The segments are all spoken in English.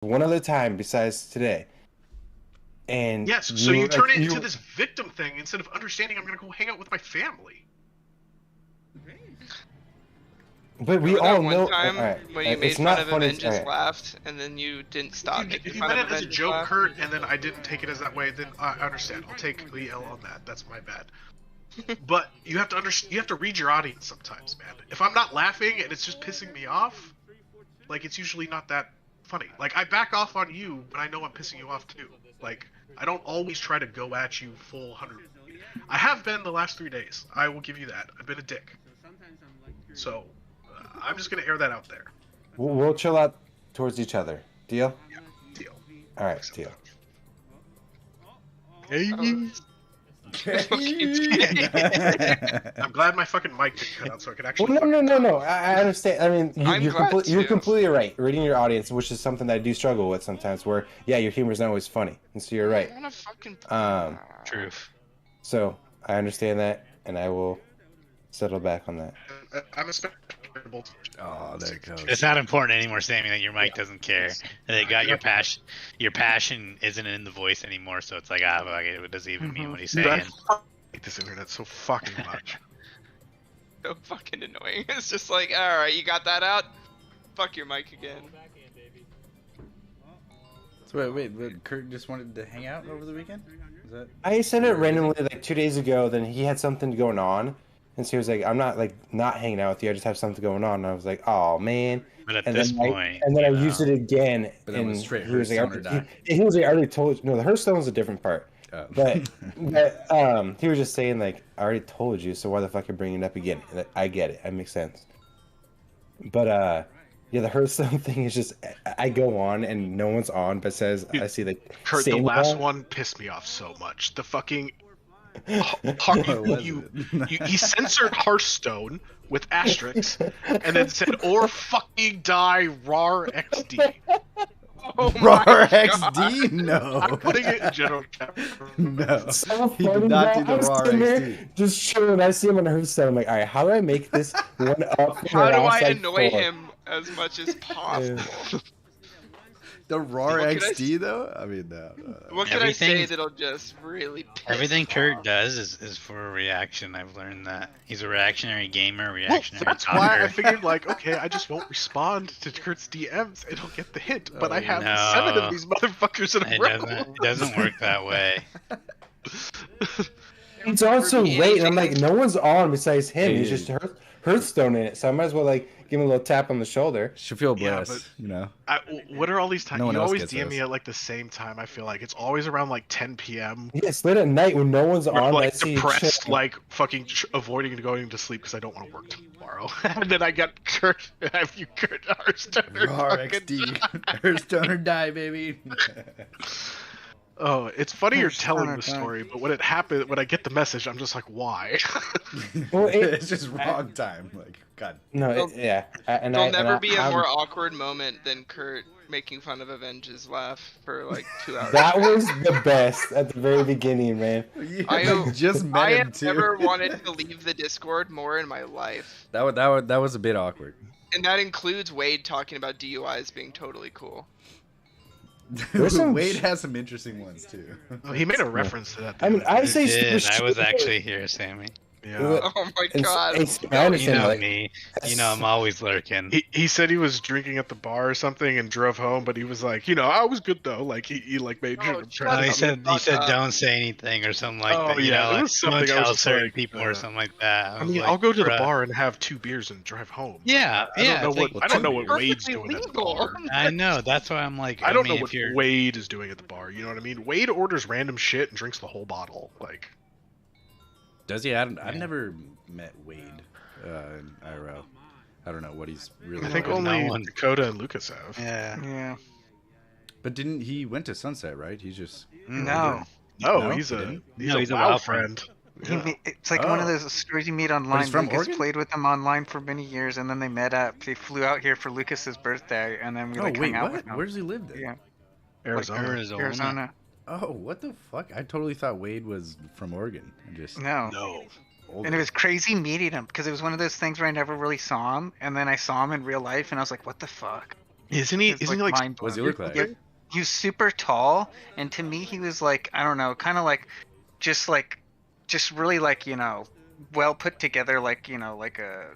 one other time besides today. And yes, so you turn it into this victim thing instead of understanding I'm gonna go hang out with my family. But we all know. Time when you made fun of him and just right. laughed, and then you didn't stop making If you fun meant of it him as a and joke, laughed. Kurt, and then I didn't take it as that way, then I understand. I'll take the L on that. That's my bad. But you have to understand. You have to read your audience sometimes, man. If I'm not laughing and it's just pissing me off, like it's usually not that funny. Like I back off on you when I know I'm pissing you off too. Like I don't always try to go at you full 100. I have been the last 3 days. I will give you that. I've been a dick. So I'm just gonna air that out there. We'll chill out towards each other. Deal? Yeah, deal. All right, deal. I'm glad my fucking mic didn't cut out so I could actually. Well, no. I understand. I mean, you're completely right. Reading your audience, which is something that I do struggle with sometimes. Where your humor is not always funny, and so you're right. Truth. So I understand that, and I will settle back on that. I'm expectable. Oh, there it goes. It's not important anymore, Sammy, that your mic doesn't care. They got your passion. Your passion isn't in the voice anymore, so it's like, it doesn't even mean what he's saying. I hate this internet so fucking much. So fucking annoying. It's just like, alright, you got that out? Fuck your mic again. So wait, Kurt just wanted to hang out over the weekend? Is that... I sent it randomly like 2 days ago. Then he had something going on, and so he was like, "I'm not not hanging out with you. I just have something going on." And I was like, "Oh man." But at this point, I used it again, but and was straight he was like, he was like, "I already told you." No, the Hearthstone was a different part. Oh. But he was just saying like, "I already told you, so why the fuck are you bringing it up again?" And I get it. It makes sense. But yeah, the Hearthstone thing is just I go on and no one's on, but says I see the Kurt, the last one pissed me off so much. The fucking he censored Hearthstone with asterisks and then said or fucking die RAR XD. Oh RAR XD? No. I'm putting it in general chat. No. So He did not do the RAR XD. Just chilling. I see him on Hearthstone. I'm like, all right, how do I make this one up? How do I annoy him as much as possible? The RAR XD though? I mean, no. What can I say that'll just really piss everything Kurt off? does is for a reaction. I've learned that. He's a reactionary gamer, reactionary That's talker. why I figured, like, okay, I just won't respond to Kurt's DMs. I don't get the hint, but I have 7 of these motherfuckers in a row. It doesn't work that way. It's on so late, and I'm like, no one's on besides him. He's just Hearthstone in it, so I might as well like give him a little tap on the shoulder. Should feel blessed, you know. What are all these times? No one you else always gets DM those. me at like the same time. I feel like it's always around like 10 p.m. Yeah, it's late at night when no one's on. Like I see depressed, chill. like fucking avoiding going to sleep because I don't want to work tomorrow. And then I got Kurt. Have you Kurt Hearthstone? RAR XD. Hearthstone or die, baby. Oh, it's funny you're telling the story, but when it happened, when I get the message, I'm just like, why? Well, It's just wrong time. Like, God. No, There'll never be a more awkward moment than Kurt making fun of Avenge's laugh for like 2 hours. That was the best at the very beginning, man. I just met I him have too. never wanted to leave the Discord more in my life. That was a bit awkward. And that includes Wade talking about DUIs being totally cool. Wade has some interesting ones too. Oh, he made a reference to that. I mean, I say I was actually here, Sammy. Yeah. Oh my god. I understand, You know like, me. You know I'm always lurking. He said he was drinking at the bar or something and drove home, but he was like, I was good though. Like he like made sure to try No, to he said don't say anything or something like that. You know, it like was don't something I was tell just certain like, people or something like that. I mean, I'll go to the bar and have 2 beers and drive home. Yeah, I don't know what Wade's perfectly doing at the legal. bar. I know. That's why I'm like. I don't mean, know what if you're... Wade is doing at the bar. You know what I mean? Wade orders random shit and drinks the whole bottle. Like, Does he? I've never met Wade in IRL. I don't know what he's really. I think like. only Dakota and Lucas have. Yeah. But didn't he went to Sunset, right? He's just No. No, No, he's he a didn't. he's a WoW friend. Yeah. It's like one of those stories you meet online. he's from Lucas Oregon? played with him online for many years, and then they met up. They flew out here for Lucas's birthday, and then we Oh like wait, hung out what? with him. Where does he live then? Yeah, Arizona. Arizona. Oh, what the fuck? I totally thought Wade was from Oregon. I just No. No. And it was crazy meeting him because it was one of those things where I never really saw him, and then I saw him in real life, and I was like, "What the fuck?" Isn't he? It's Isn't he like like? mind What does he look like? He was super tall, and to me, he was like, I don't know, kind of just really like, well put together, like, like a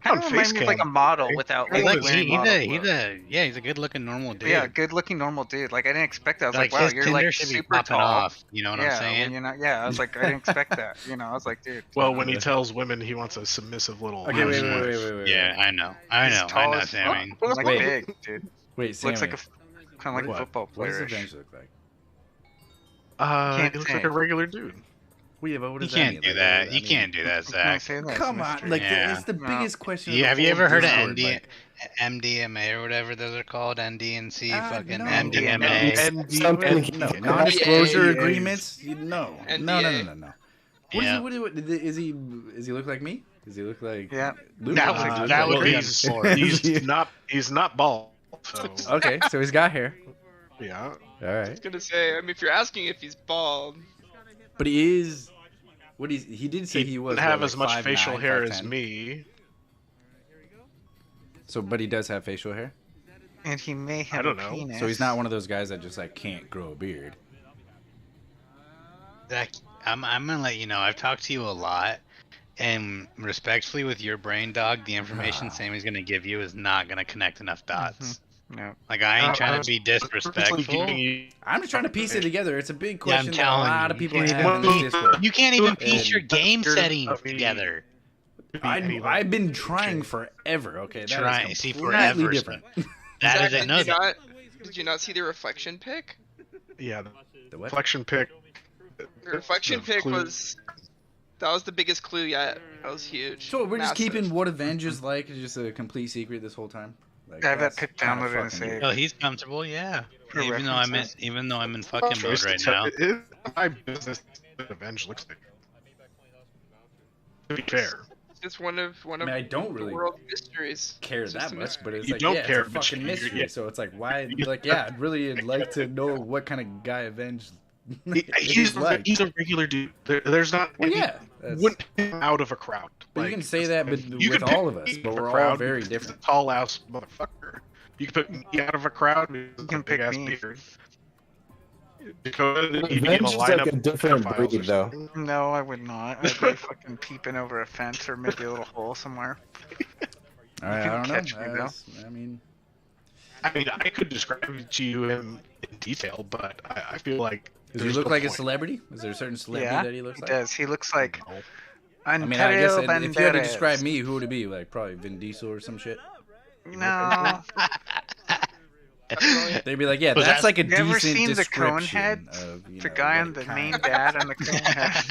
kind On of face remind me of like a cam, model right? without He's like like wearing model clothes. he's a good looking normal dude. Yeah, good looking normal dude. Like I didn't expect that. I was like, Like wow, his you're Tinder like should be super popping tall. off. You know what I'm Yeah, saying? when you're not. Yeah, I was like, I didn't expect that. I was like, dude. Well, when he tells women he wants a submissive little. Okay, wait, housewife. wait. Yeah, I know, He's tall as Sammy. fuck, like Wait. big, dude. Wait, Sammy. Looks like kind of like a what? football What does player. Avenge look like? Can't He looks say. like a regular dude. Well, yeah, but what You does that can't mean? do Like, that. what does You that can't mean? do that, I can't Zach. say that. Come it's a on, mystery. like Yeah. it's the No. biggest question. Of Yeah, the have you whole ever heard of Discord, MDMA or whatever those are called? NDNC, fucking no. MDMA. Something. No, Yeah. non-disclosure Yeah. agreements. No. NDA. What Yeah. is he? Does he look like me? Does he look like? Yeah. Luke? Now, Does he look now like he's, Chris? he's not bald. So Okay, so he's got hair. yeah. All I right, was gonna say, I mean, if you're asking if he's bald, but he is. What he did say he was. Doesn't have what, as like much 5'9", facial hair as 5'10"? me. So, but he does have facial hair. And he may have don't a know. penis. So he's not one of those guys that just like can't grow a beard. Zach, I'm gonna let you know. I've talked to you a lot, and respectfully, with your brain, dog, the information Sammy's gonna give you is not gonna connect enough dots. No. Like I ain't trying I to was be purposely disrespectful. giving you- I'm just trying to piece it together. It's a big Yeah, I'm question that a telling lot you, of people you have can't in even- this Discord. You can't even And- piece your game You're- settings I mean, together. I've been trying forever. Okay, that Trying, is see, completely forever. different. That Zach, is it. No, did you not see the reflection pic? Yeah, The what? reflection pick. The reflection The pic clue. was the biggest clue yet. That was huge. So we're just Massive. keeping what Avenge is like just a complete secret this whole time. Like, I have that that's pic kinda downloaded and fucking saved. Oh, he's comfortable, yeah. For Even though I'm in fucking mode Choice to right tell- now. It is my business that Avenge looks like. To be fair. It's one of I mean, I don't the really world mysteries. care It's just that a much, mystery. but it's You like, don't yeah, care, it's a but fucking you- mystery. yeah. So it's like, why? Like, yeah, I'd really like to know what kind of guy Avenge He's like. he's a regular dude. There's not. Well, he yeah, that's- wouldn't pick him out of a crowd. But you can say that, but you with can pick all of us, me but out of a we're all crowd very because different. he's a tall ass motherfucker. You can pick me out of a crowd. You can pick big ass me. beard. Dakota, you Avenge give a is like lineup a different of breed, files or though. something. No, I would not. I'd be fucking peeping over a fence or maybe a little hole somewhere. All right, You I don't can catch me, know. though. I mean, I mean, I could describe it to you in detail, but I feel like does he there's look no like a point. celebrity? Is there a certain celebrity Yeah, that he looks He like? does. He looks like No. I mean, I guess Antonio if you had to Banderas. describe me, who would it be? Like probably Vin Diesel or some shit. No. They'd be like, yeah, Was that's that- like a You ever decent seen the description cone head? of, you The know, guy what on the kind- main dad on the cone head.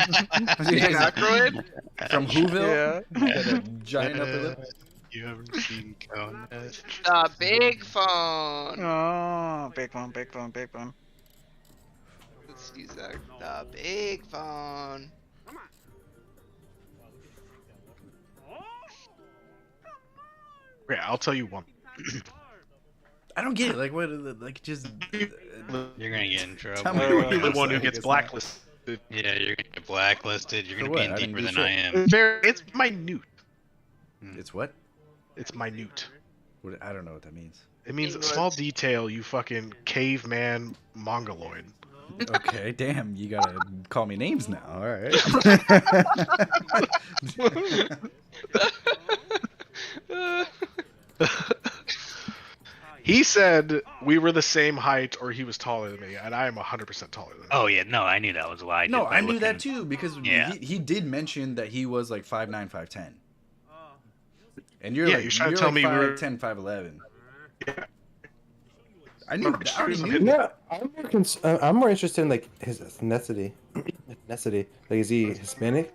Dan Aykroyd? from Whoville. Yeah. Got that giant upper lip. You haven't seen Conehead? The big phone. Oh, big one, big one, big one. Let's use that. The big phone. Okay, I'll tell you one. I don't get it. Like what? Like just. You're gonna get in trouble. Tell me what You're he the looks one who like. gets It's not- blacklisted. Yeah, you're gonna get blacklisted. You're For gonna be in what? I didn't deeper do than I shit. am. It's minute. It's what? It's minute. What? I don't know what that means. It means a English. small detail, you fucking caveman mongoloid. Okay, damn. You gotta call me names now. All right. He said we were the same height or he was taller than me, and I am 100% taller than him. Oh yeah, no, I knew that was a lie. No, just by I knew that looking. too because Yeah. he did mention that he was like 5'9", 5'10". And you're Yeah, like, you're trying to you're tell like me we were- 5'10", 5'11". Yeah. I knew. I already knew. No, I'm more interested in like his ethnicity. Ethnicity. Like, is he Hispanic?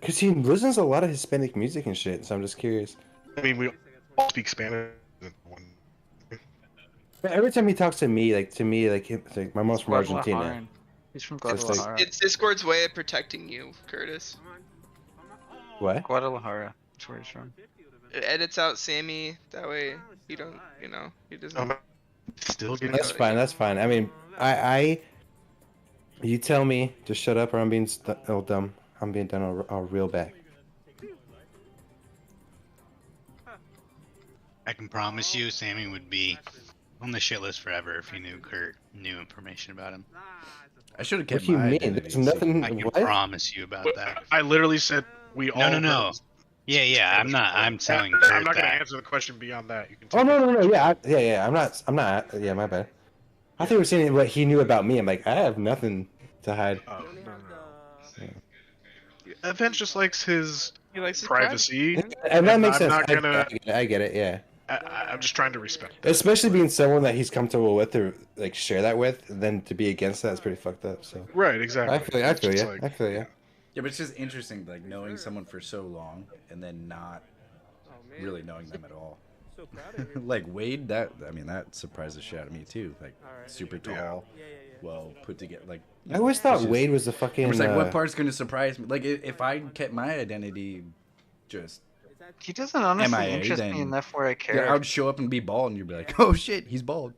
Because he listens to a lot of Hispanic music and shit. So I'm just curious. I mean, we all speak Spanish. But every time he talks to me, like it's like my mom's from Argentina. Guadalajara. He's from It's like- Guadalajara. It's Discord's way of protecting you, Curtis. What? Guadalajara. That's where he's from. It edits out Sammy. That way he don't, he doesn't. Still getting That's fine. That's fine. I mean, you tell me to shut up, or I'm being dumb. I'm being done all real bad. I can promise you, Sammy would be on the shit list forever if he knew Kurt knew information about him. I should have What kept do you my mean? identity There's nothing. I can What? promise you about that. I literally said we all. No. Yeah. I'm not. I'm telling I'm Kurt not gonna that. answer the question beyond that. You can. Oh Take no. Yeah. I'm not. Yeah, my bad. I thought you were saying what he knew about me. I'm like, I have nothing to hide. Oh, no. Avenge just likes his He likes his privacy. And that makes I'm sense. not gonna. I get it. Yeah. I'm just trying to respect that. Especially being someone that he's comfortable with to like share that with, then to be against that is pretty fucked up. So Right, exactly. I feel you. I feel It's you. like- I feel you. Yeah, but it's just interesting, like knowing someone for so long and then not really knowing them at all. Like Wade, that surprised the shit out of me too. Like super tall, well put together. Like I always thought Wade was the fucking. I was like, what part's gonna surprise me? Like if I kept my identity, just He doesn't honestly MIA, interest then- me enough where I care. yeah, I would show up and be bald, and you'd be like, oh shit, he's bald.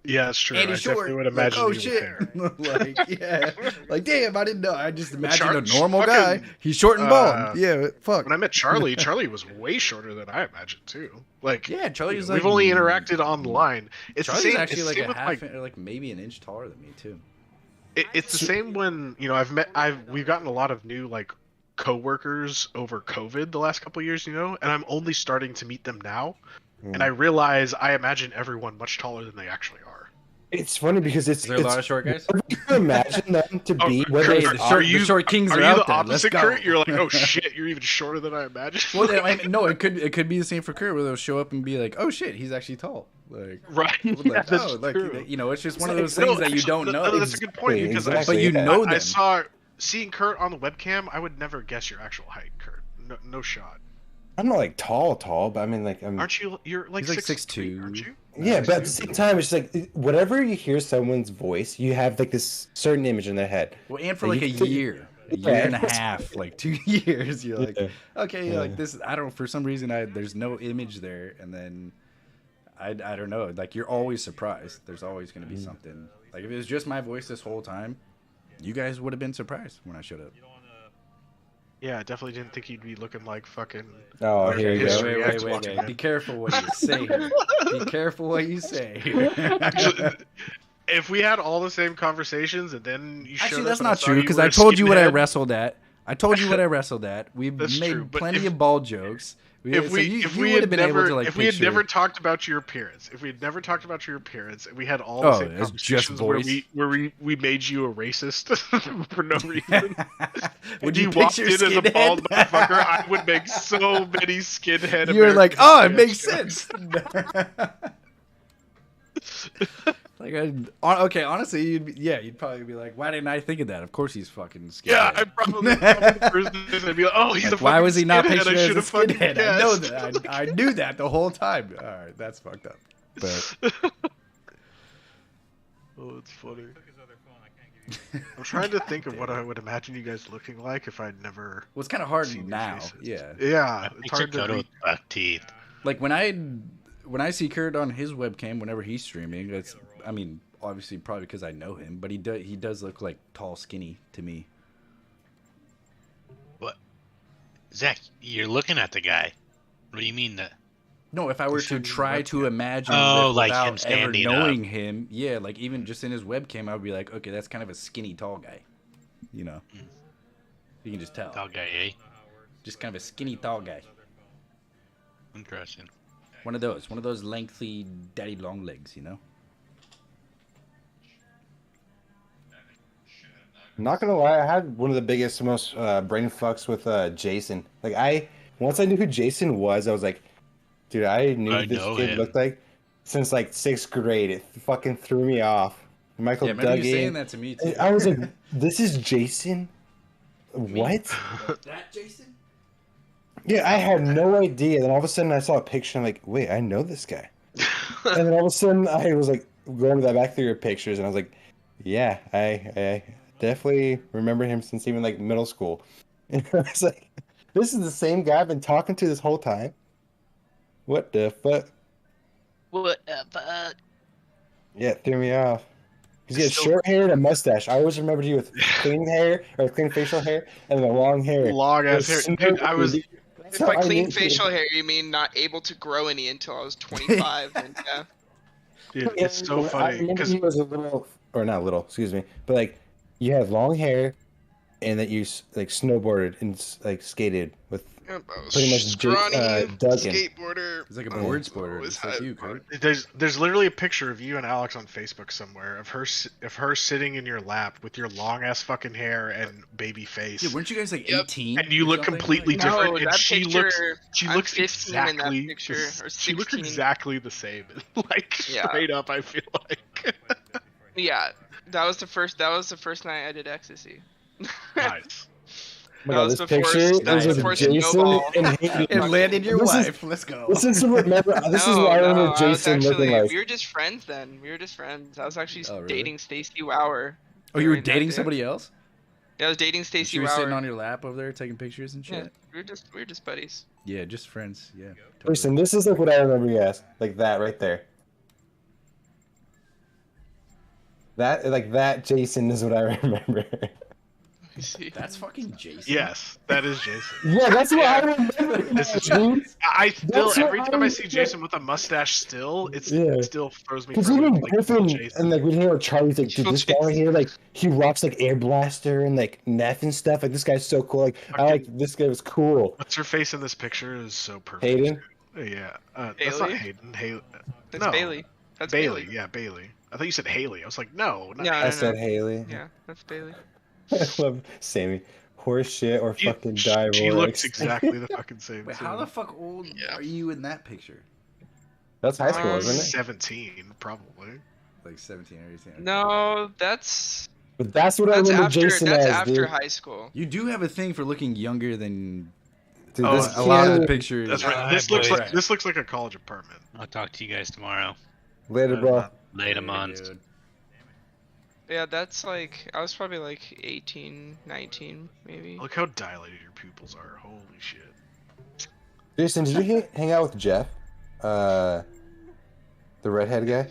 Yeah, it's true. And I he's short. definitely would Like, imagine oh he was shit. there. Like yeah, like damn, I didn't know. I just imagined a Char- normal fucking, guy. He's short and bald. Yeah, fuck. When I met Charlie, Charlie was way shorter than I imagined too. Like, Yeah, Charlie's we've like only interacted online. It's Charlie's the same, actually it's like the same a with, half, or like maybe an inch taller than me too. It's the same when we've gotten a lot of new like coworkers over COVID the last couple of years, and I'm only starting to meet them now, and I realize I imagine everyone much taller than they actually are. It's funny because it's. Is there a lot of short guys? You can imagine them to be. Oh, Whether Kurt, it's the short kings are out the there. Let's opposite, go. Kurt? You're like, oh shit, you're even shorter than I imagined. Well, I mean, no, it could be the same for Kurt, where they'll show up and be like, "Oh shit, he's actually tall." Like, right? like, Yeah, that's oh, like true. it's just one of those No, things that you actually, don't know. That's a good point because Exactly, but you yeah. know I them. saw seeing Kurt on the webcam. I would never guess your actual height, Kurt. No shot. I'm not like tall, but I mean like I'm. Aren't you? You're like He's like 6'2", 6'2". aren't you? Yeah, but at the same time, it's just like whenever you hear someone's voice, you have like this certain image in their head. Well, and for Like, like a you- year Yeah. and a half, like 2 years, you're like, Yeah. okay, Yeah. like this. I don't. For some reason, there's no image there, and then I don't know. Like you're always surprised. There's always going to be something. Like if it was just my voice this whole time, you guys would have been surprised when I showed up. Yeah, I definitely didn't think you'd be looking like fucking. Oh, here you His go. reaction. Be careful what you say here. Be careful what you say here. Actually, if we had all the same conversations and then you showed Actually, up that's and I not saw true you because were I a told you what I skinhead- wrestled at. I told you what I wrestled at. We've That's made true, but plenty if- of ball jokes. If we would have been able to like if we had picture- never talked about your appearance, and we had all Oh, the same it's just conversations where voice? we made you a racist for no reason. Would And you walked picture in as a bald skinhead? motherfucker, I would make so many skinhead. You're like, American oh, it makes jokes." sense. Like, okay, honestly, you'd probably be like, why didn't I think of that? Of course, he's fucking skinhead. Yeah, I probably the person I'd be like, oh, he's a Like, fucking why was he not skinhead, pictured I as should a have fucking skinhead? I know guessed. that. I knew that the whole time. All right, that's fucked up. But Oh, it's funny. I'm trying to think of what I would imagine you guys looking like if I'd never. well, it's kind of hard seen your now. faces. Yeah, Yeah, it's It's hard to. with buck teeth. like when I see Kurt on his webcam whenever he's streaming, it's obviously probably because I know him, but he does look like tall, skinny to me. What? Zach, you're looking at the guy. What do you mean that? No, if I were to showed you try the to webcam. imagine Oh, it like him without ever standing knowing him, yeah, like even just in his webcam, I would be like, okay, that's kind of a skinny, tall guy. You know, you can just tell. Dog guy, eh? Just kind of a skinny, tall guy. Interesting. One of those lengthy, daddy long legs. You know. I'm not gonna lie, I had one of the biggest, most brain fucks with Jason. Like once I knew who Jason was, I was like, dude, I knew I who this know kid him. looked like since like 6th grade. It fucking threw me off. Michael Yeah, remember you Duggan. saying that to me too. I was like, this is Jason? What? That Jason? Yeah, I had no idea. Then all of a sudden I saw a picture. I'm like, wait, I know this guy. And then all of a sudden I was like going back through your pictures, and I was like, yeah, I definitely remember him since even like middle school. And I was like, this is the same guy I've been talking to this whole time. What the fuck? What the fuck? Yeah, it threw me off. Because he had Still- short hair and a mustache. I always remembered you with clean hair or clean facial hair and the long hair. long ass It was hair. so Dude, I was weird. If by clean facial hair you mean not able to grow any until I was 25, then yeah. Dude, it's so I funny remember because you was a little, or not little, excuse me, but like you had long hair, and that you like snowboarded and like skated with pretty much scrawny Duggan. skateboarder. He's like a board sporter, just like you, Kurt. there's literally a picture of you and Alex on Facebook somewhere of her sitting in your lap with your long ass fucking hair and baby face. Dude, weren't you guys like 18? And you look completely different. No, and that she picture, looks 15 exactly in that picture, or she looks 16. exactly the same. Like straight up, I feel like. Yeah, that was the first night I did ecstasy. Nice. That was this before, picture that was is before of Jason Snowball. and Hayden. And landed your This is- wife. Let's go. This is remember. This is why I remember was Jason looking like. we were just friends then. We were just friends. I was actually Oh, really? dating Stacy Lauer. Oh, you were during that dating day. somebody else? Yeah, I was dating Stacy She was Lauer. sitting on your lap over there taking pictures and Yeah, shit? we were just buddies. Yeah, just friends. Yeah. Jason, this is like what I remember you as, like that right there. That Jason is what I remember. You see. That's fucking Jason. Yes, that is Jason. Yeah, that's what I remember. This is dude. I still That's what every time I see remember. Jason with a mustache, it still throws me. Because for a even loop, like, Griffin Jason. and like we hear Charlie's like, dude, this guy right here, like he rocks like Air Blaster and like Neff and stuff. Like this guy's so cool. Like I like this guy was cool. What's her face in this picture is so perfect. Hayden. Yeah, that's not Haley? Hayden. Haley. That's No. Bailey. That's Bailey. Yeah, Bailey. I thought you said Haley. I was like, no, not No, I said Haley. Yeah, that's Bailey. I love Sammy. Horse shit or She- fucking die. She Rolex. looks exactly the fucking same. Wait, too. how the fuck old are you in that picture? That's high school, isn't it? 17, probably. Like 17 or 18? No, that's But that's what I remember after Jason as, after dude. high school. You do have a thing for looking younger than Dude, Oh, this a lot of the kid- pictures. That's right. Alright, This boys. looks like a college apartment. I'll talk to you guys tomorrow. Later, bro. Later, mons. Dude. Yeah, that's like I was probably like 18, 19, maybe. Look how dilated your pupils are. Holy shit. Jason, did you hang out with Jeff? The redhead guy?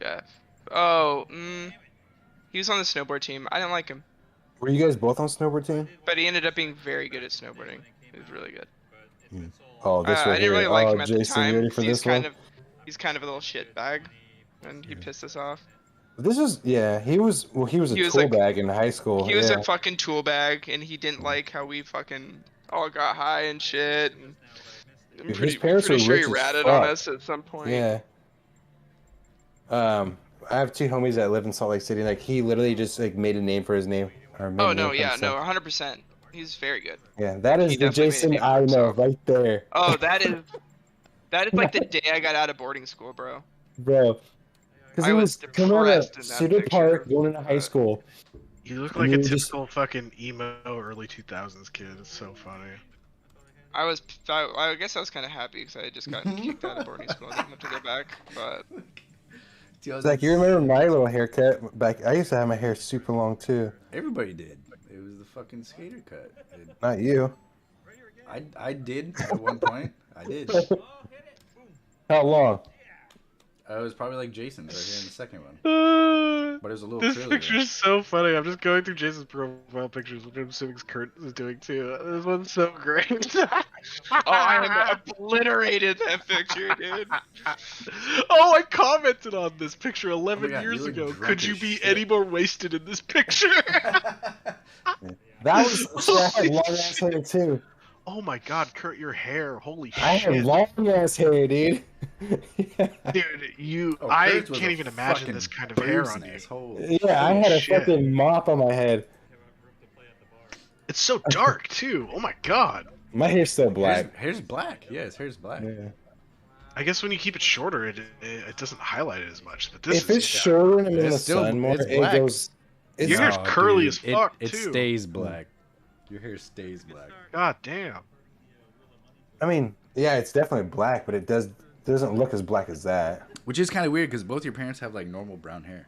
Jeff. Oh, he was on the snowboard team. I didn't like him, Were you guys both on snowboard team? but he ended up being very good at snowboarding. He was really good. Oh, this I right didn't here. really like Oh, him at the Jason, time. you ready for He's this kind one? of he's a little shit bag, and he pissed us off. This is he was a He was tool like- bag in high school. He was yeah. a fucking tool bag, and he didn't like how we fucking all got high and shit. And I'm Dude, pretty, his parents pretty were sure rich he as ratted on fuck. us at some point. Yeah. I have two homies that live in Salt Lake City. Like he literally just like made a name for his name. Or made Oh a name no, for yeah, himself. no, 100%. He's very good. Yeah, that is He the definitely made a Jason name for I know himself. right there, Oh, that is like the day I got out of boarding school, bro. bro. Because I he was was coming out depressed of in that Cedar picture, Park, going into high but- school. You look And like a you just- typical fucking emo early 2000s kid. It's so funny. I guess I was kind of happy because I had just gotten kicked out of boarding school. I didn't have to go back, but It's like you remember my little haircut back? I used to have my hair super long too. Everybody did. It was the fucking skater cut. Not you. I did at one point. I did. How long? I was probably like Jason's right here in the second one. But it was a little This curly. picture is so funny. I'm just going through Jason's profile pictures, which I'm assuming Kurt is doing too. This one's so great. oh, I obliterated that picture, dude. Oh, I commented on this picture 11 God, you years look ago. drunk Could you as be shit. any more wasted in this picture? That was so I had long ass hair too. Oh my god, Kurt, your hair. Holy I had shit. long ass hair, dude. Yeah. Dude, Oh, I Kurt's was can't a even imagine fucking this kind of hair bird's on you. nest. Holy Yeah, I had a shit. fucking mop on my head. It's so dark too. Oh my god. My hair's still black. Hair's black. Yeah, his hair's black. Yeah. I guess when you keep it shorter, it doesn't highlight it as much. But this If is it's shorter and I'm in It's the still- sun more, it's it black. goes. It's, Your hair's curly as fuck, it too. stays black. Your hair stays black. God damn. I mean, yeah, it's definitely black, but it doesn't look as black as that. Which is kind of weird because both your parents have like normal brown hair.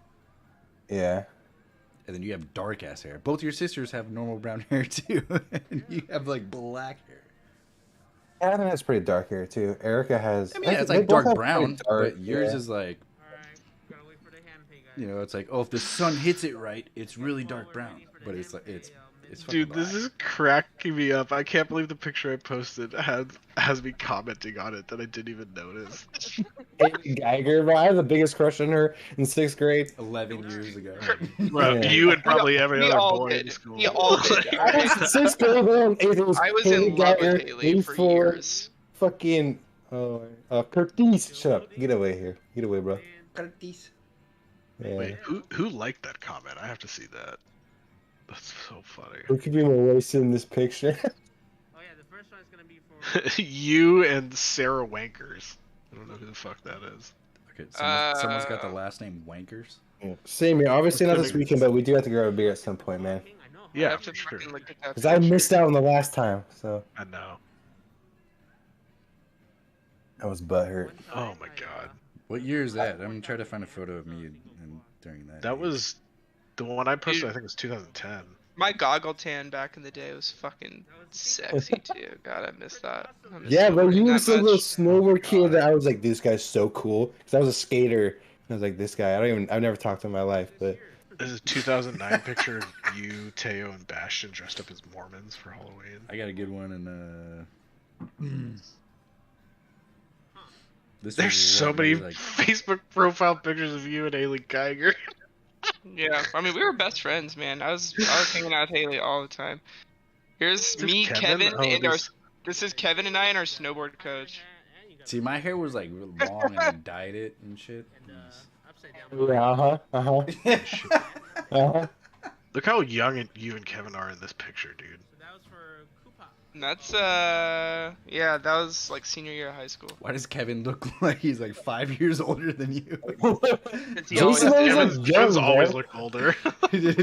Yeah. And then you have dark ass hair. Both your sisters have normal brown hair too. And you have like black hair. Adam has pretty dark hair too. Erica has. I mean, it's they like both dark have brown, pretty dark, but yours yeah. is like, you know, it's like, oh, if the sun hits it right, it's really dark brown. But it's like it's It's fucking Dude, this black. is cracking me up. I can't believe the picture I posted has me commenting on it that I didn't even notice. Haley Geiger, bro. I had the biggest crush on her in 6th grade. 11 years ago. Bro, Yeah. you and probably every We other all boy in did. school. We all did. I was in 6th grade, man. It was I was Haley in love Geiger, with Haley for Fuller, years. fucking Curtis. Shut up. Get away here. Get away, bro. Curtis. Yeah. Wait, who liked that comment? I have to see that. That's so funny. Who could be more wasted in this picture? Oh yeah, the first one's gonna be for. You and Sarah Wankers. I don't know who the fuck that is. Okay, someone's got the last name Wankers. Same here. Obviously not this Assuming- weekend, but we do have to grab a beer at some point, man. I know. I Yeah, have to for sure. fucking look at that Because I picture. missed out on the last time, so I know. I was butthurt. Oh my god. What year is that? I'm gonna try to find a photo of me during that. That was the one I posted. Dude. I think it was 2010. My goggle tan back in the day was fucking sexy too. God, I miss that. I miss Yeah, but snowboarding you were that still a little much. snowboard kid that I was like, this guy's so cool. Because I was a skater. And I was like, this guy, I've never talked to him in my life, but This is a 2009 picture of you, Teo, and Bastion dressed up as Mormons for Halloween. I got a good one in this There's was so one many where, like, Facebook profile pictures of you and Haley Geiger. Yeah, I mean we were best friends, man. I was hanging out with Haley all the time. Here's Is me, Kevin? Kevin, Oh, and our. this- This is Kevin and I and our snowboard coach. See, my hair was like real long and I dyed it and shit. Upside down. yeah, uh-huh. Look how young you and Kevin are in this picture, dude. So that was for Koopa. And that's yeah, that was like senior year of high school. Why does Kevin look like he's like 5 years older than you? He always Jason did. always Kevin's, looked Kevin's young, always bro. looked older.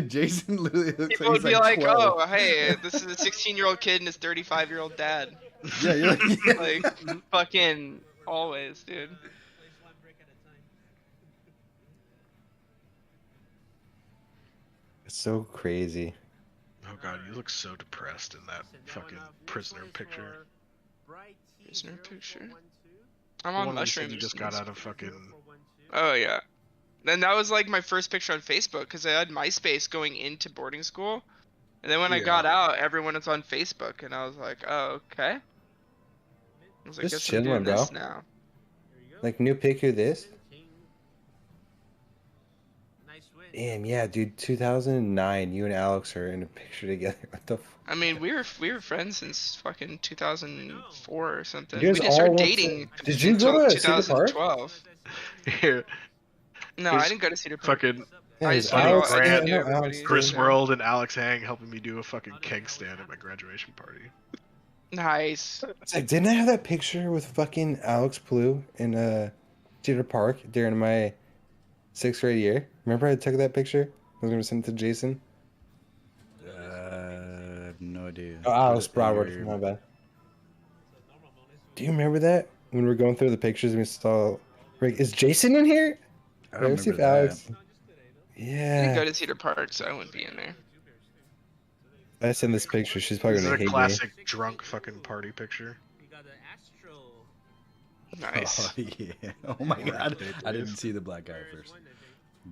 Jason literally looks People like would he's be like, 12. "Oh, hey, this is a 16-year-old kid and his 35-year-old dad." Yeah, you're like, yeah. Like, fucking always, dude. It's so crazy. Oh god, you look so depressed in that fucking prisoner picture. Prisoner picture? I'm The on one where you said mushrooms. you just got out of fucking. Oh yeah. Then that was like my first picture on Facebook because I had MySpace going into boarding school, and then when I Yeah. got out, everyone was on Facebook, and I was like, oh okay. I was like, Just guess I'm doing chilling, bro. this now. Like, new picture of this? Nice win. Damn, yeah, dude, 2009, you and Alex are in a picture together. What the f- I mean, we were friends since fucking 2004 or something. You We guys didn't all start went to- dating Did you until go to Cedar Park? 2012. Here, No, Here's I didn't go to Cedar Park. fucking Yeah, I it's just knew Alex, I Grant, knew I know everybody. Alex, Chris yeah. World and Alex Hang helping me do a fucking keg stand at my graduation party. Nice. It's like, didn't I have that picture with fucking Alex Blue in Cedar Park during my 6th grade year? Remember I took that picture? I was gonna send it to Jason. No idea. Oh, Alex But Broward, you're- my bad. Do you remember that? When we were going through the pictures and we saw... Rick, is Jason in here? I don't Let's see if remember Alex... that. I didn't go Yeah. to Cedar Park, so I wouldn't be in there. I send this picture. She's probably This is gonna a hate me. classic drunk fucking party picture. We got the Astro. Nice. Oh, yeah. Oh my god. Dude, I didn't see the black guy first.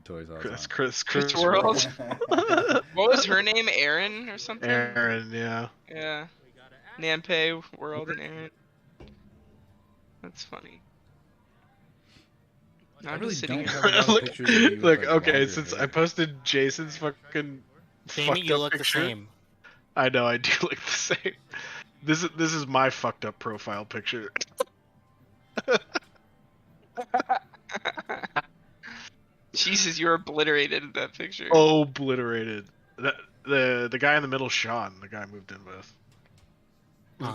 Toys all the Chris, time. Chris World. World. What was her name? Erin or something? Aaron, yeah. Yeah. We got an Nampe, World, and Erin. That's funny. I I'm really just sitting don't here. have a lot of Look, pictures of you with, Look, like, okay, longer since hair. I posted Jason's fucking Jamie, fucked you up look picture. the same. I know, I do look the same. This is my fucked up profile picture. Jesus, you're obliterated in that picture. Obliterated. The guy in the middle, Sean, the guy I moved in with.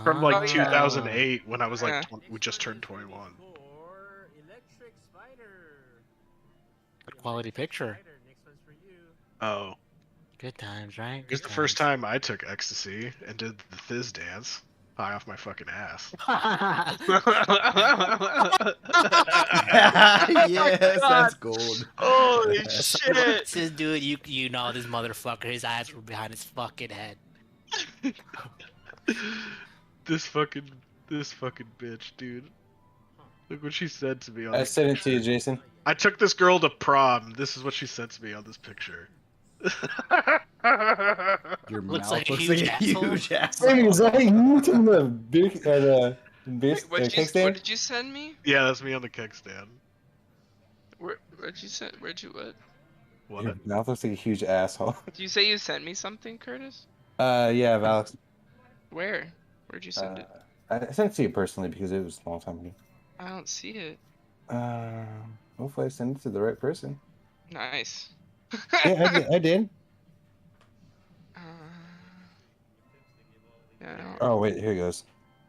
From like Oh, yeah. 2008 when I was like Yeah. we just turned 21. for Electric Spider. Good quality picture. Spider, next one's for you. Oh, Good times, right? it's the first time I took ecstasy and did the Fizz dance high off my fucking ass. Yes, that's gold. Holy This shit! dude, you know this motherfucker. His eyes were behind his fucking head. this fucking bitch, dude. Look what she said to me on I this sent it to picture. you, Jason. I took this girl to prom. This is what she said to me on this picture. Your Looks mouth like a looks huge like a asshole. huge Sammy, is asshole. that you to the big the beer Wait, what kickstand? did you send me? Yeah, that's me on the kickstand. Where'd you send? Where'd you what? What? Your mouth looks like a huge asshole. Did you say you sent me something, Curtis? Yeah, Alex. Where? Where'd you send it? I sent it to you personally because it was a long time ago. I don't see it. Hopefully I sent it to the right person. Nice. Yeah, I did. Uh, yeah, I don't- Oh wait, here it goes.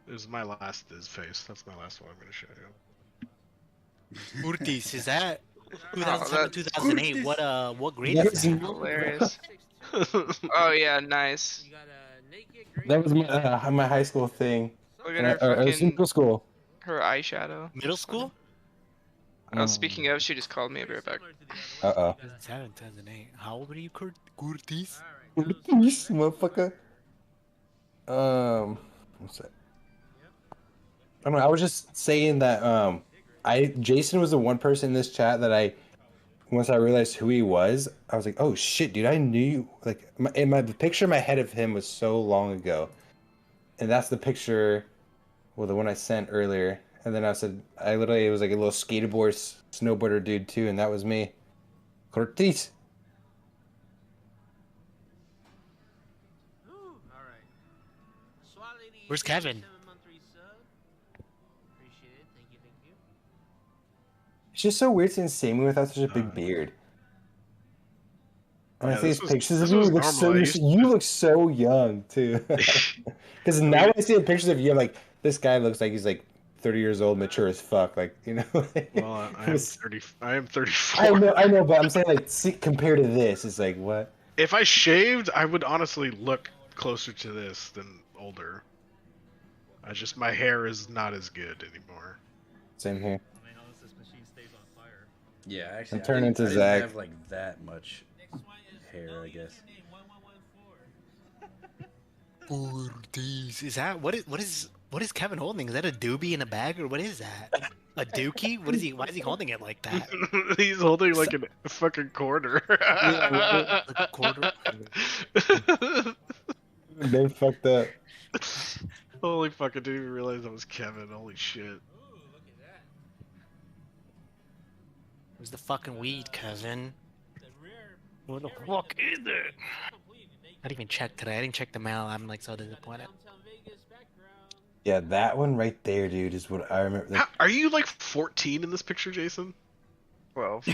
This is my last face. That's my last one I'm gonna show you. Curtis, is that Oh, 2007, that's 2008? What grade That is was, that? hilarious. Oh yeah, nice. You got a naked green. that was my high school thing. Look at her Or fucking middle school. her eyeshadow. Middle school? Oh, speaking of, she just called me. I'll be right back. Uh-oh. 2007, 2008. How old are you, Curtis? Peace, motherfucker. What's that? I don't know. I was just saying that Jason was the one person in this chat that once I realized who he was, I was like, oh shit, dude, I knew you. Like the picture in my head of him was so long ago, and that's the picture, well, the one I sent earlier. And then it was like a little snowboarder dude too, and that was me, Cortez. Ooh, all right. Swat lady. Where's Kevin? 7-month resub. Appreciate it. Thank you. Thank you. It's just so weird seeing Sammy without such a big beard. And I Yeah, see this his was- pictures of this you. was Look normal. so I used you to- look so young too. Because now when I see the pictures of you, I'm like, this guy looks like he's like 30 years old, mature as fuck. Like, you know. Well, I am It's- 30. I am 34. I know, but I'm saying like, see, compared to this, it's like what? If I shaved, I would honestly look closer to this than older. My hair is not as good anymore. Same here. Yeah, actually, I'm turning into I didn't Zach. have like that much hair, I guess. Curtis, is that what is Kevin holding? Is that a doobie in a bag or what is that? A dookie? What is he? Why is he holding it like that? He's holding like a fucking quarter. Like a quarter? They fucked up. Holy fuck! I didn't even realize that was Kevin. Holy shit. Where's the fucking weed, Kevin? What the fuck is it? I didn't even check today. I didn't check the mail. I'm like so disappointed. Yeah, that one right there, dude, is what I remember. Like, Are you like 14 in this picture, Jason? 12.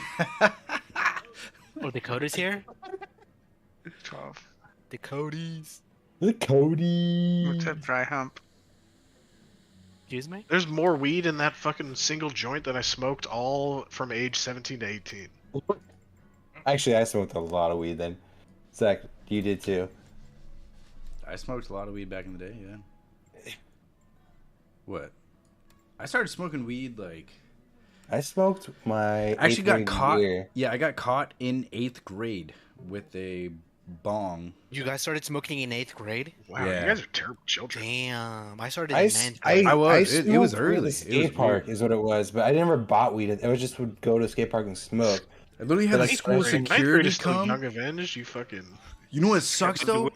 Oh, Dakota's here? 12. Dakotas. the Cody. What's up, dry hump? Excuse me? There's more weed in that fucking single joint than I smoked all from age 17 to 18. Actually, I smoked a lot of weed then. Zach, you did too. I smoked a lot of weed back in the day, yeah. What? I started smoking weed like I smoked my I actually eighth got grade caught. year. Yeah, I got caught in 8th grade with a bong. You guys started smoking in 8th grade? Wow, Yeah. you guys are terrible children. Damn. I started I, in s- 9th grade. I was. It was smoked weed at early. the It skate was park weird. is what it was, but I never bought weed. I was just would go to a skate park and smoke. I literally had Like, a school ninth grade- Ninth grade security is still come. young avenged. You fucking. You know what sucks though?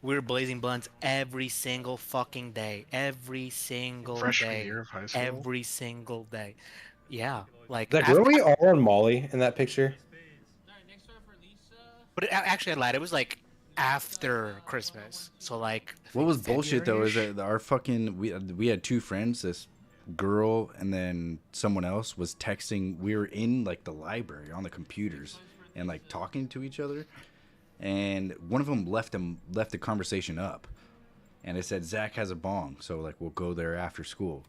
We were blazing blunts every single fucking day. Every single Freshman day. year of high school. Every single day. Yeah. Like, Zach, after- were we all on Molly in that picture? but actually, I lied. It was like after Christmas. So, like. What was bullshit though is February-ish? that our fucking we had two friends, this girl and then someone else was texting. We were in like the library on the computers and like talking to each other, and one of them left the conversation up, and it said Zach has a bong, so like we'll go there after school.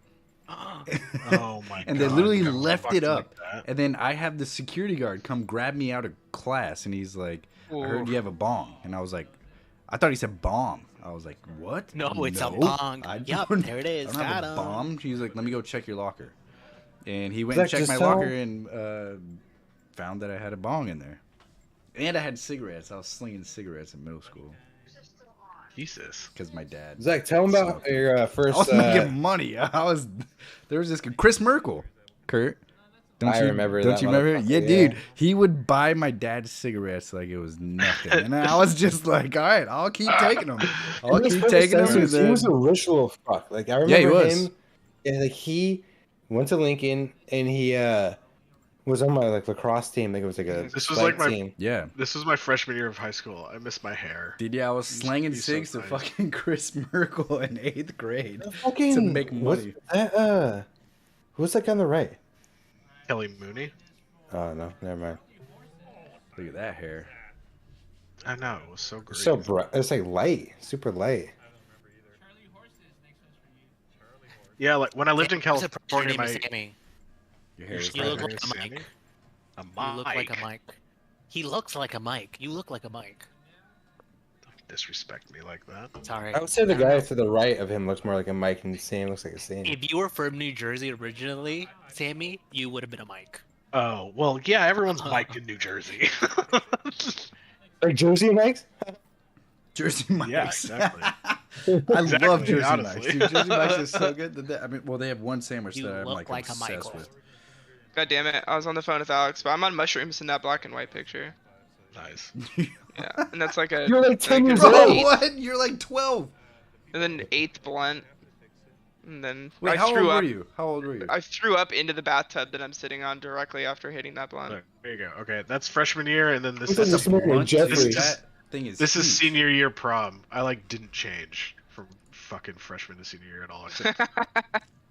Oh my god. And they literally no, left fucked it like up. that. And then I have the security guard come grab me out of class, and he's like, "I heard you have a bong," and I was like, "I thought he said bomb." I was like, "What? No, it's a bong. I Yup, don't- there it is. I don't have Got a 'em. bomb." She's like, "Let me go check your locker," and he went Zach, and checked just my tell- locker and found that I had a bong in there, and I had cigarettes. I was slinging cigarettes in middle school Jesus. because my dad. Zach, tell him about your I first. was making money. There was this Chris Merkel, Kurt. Don't I you remember Don't that you remember? motherfucker, Yeah, yeah. dude. He would buy my dad cigarettes like it was nothing, and I was just like, all right, I'll keep taking them. I'll It makes keep perfect taking sense them, and because he was a then ritual fuck. Like I yeah, he remember was. him, and like he went to Lincoln, and he was on my like lacrosse team. Like it was like a This was flag like my team. Yeah, this was my freshman year of high school. I missed my hair. dude. Yeah, I was He's- slanging he's so cigs to nice. fucking Chris Merkel in 8th grade to Fucking make what's money. that? Who's that guy on the right? Kelly Mooney. Oh no, never mind. Look at that hair. I know, it was so great. It's so bright. It's like light, super light. Yeah, like when I lived in What's the California, name is my Sammy? Your hair is You look bright. like a Sammy? Mike. A You look like a Mike. Mike. He looks like a Mike. You look like a Mike. Don't disrespect me like that. Sorry. I would say the I don't guy know. to the right of him looks more like a Mike, and Sam looks like a Sam. If you were from New Jersey originally, Sammy, you would have been a Mike. Oh well, yeah, everyone's Mike in New Jersey. Like Jersey Mike's? Jersey Mike's. Yeah, exactly. I love Exactly, Jersey honestly. Mike's. Dude, Jersey Mike's is so good. I mean, well, they have one sandwich You that I'm look like a obsessed Michael. with. God damn it! I was on the phone with Alex, but I'm on mushrooms in that black and white picture. Nice. Yeah, and that's like a. You're like 10 years an Bro, old. eighth- what? You're like 12. And then 8th blunt. And then Wait, I how old threw were up. you? How old were you? I threw up into the bathtub that I'm sitting on directly after hitting that blunt. Look, there you go. Okay, that's freshman year, and then this This is is smoking Blunt, Jeffrey. dude, This is- that thing is this is huge. senior year prom. I like didn't change from fucking freshman to senior year at all. Except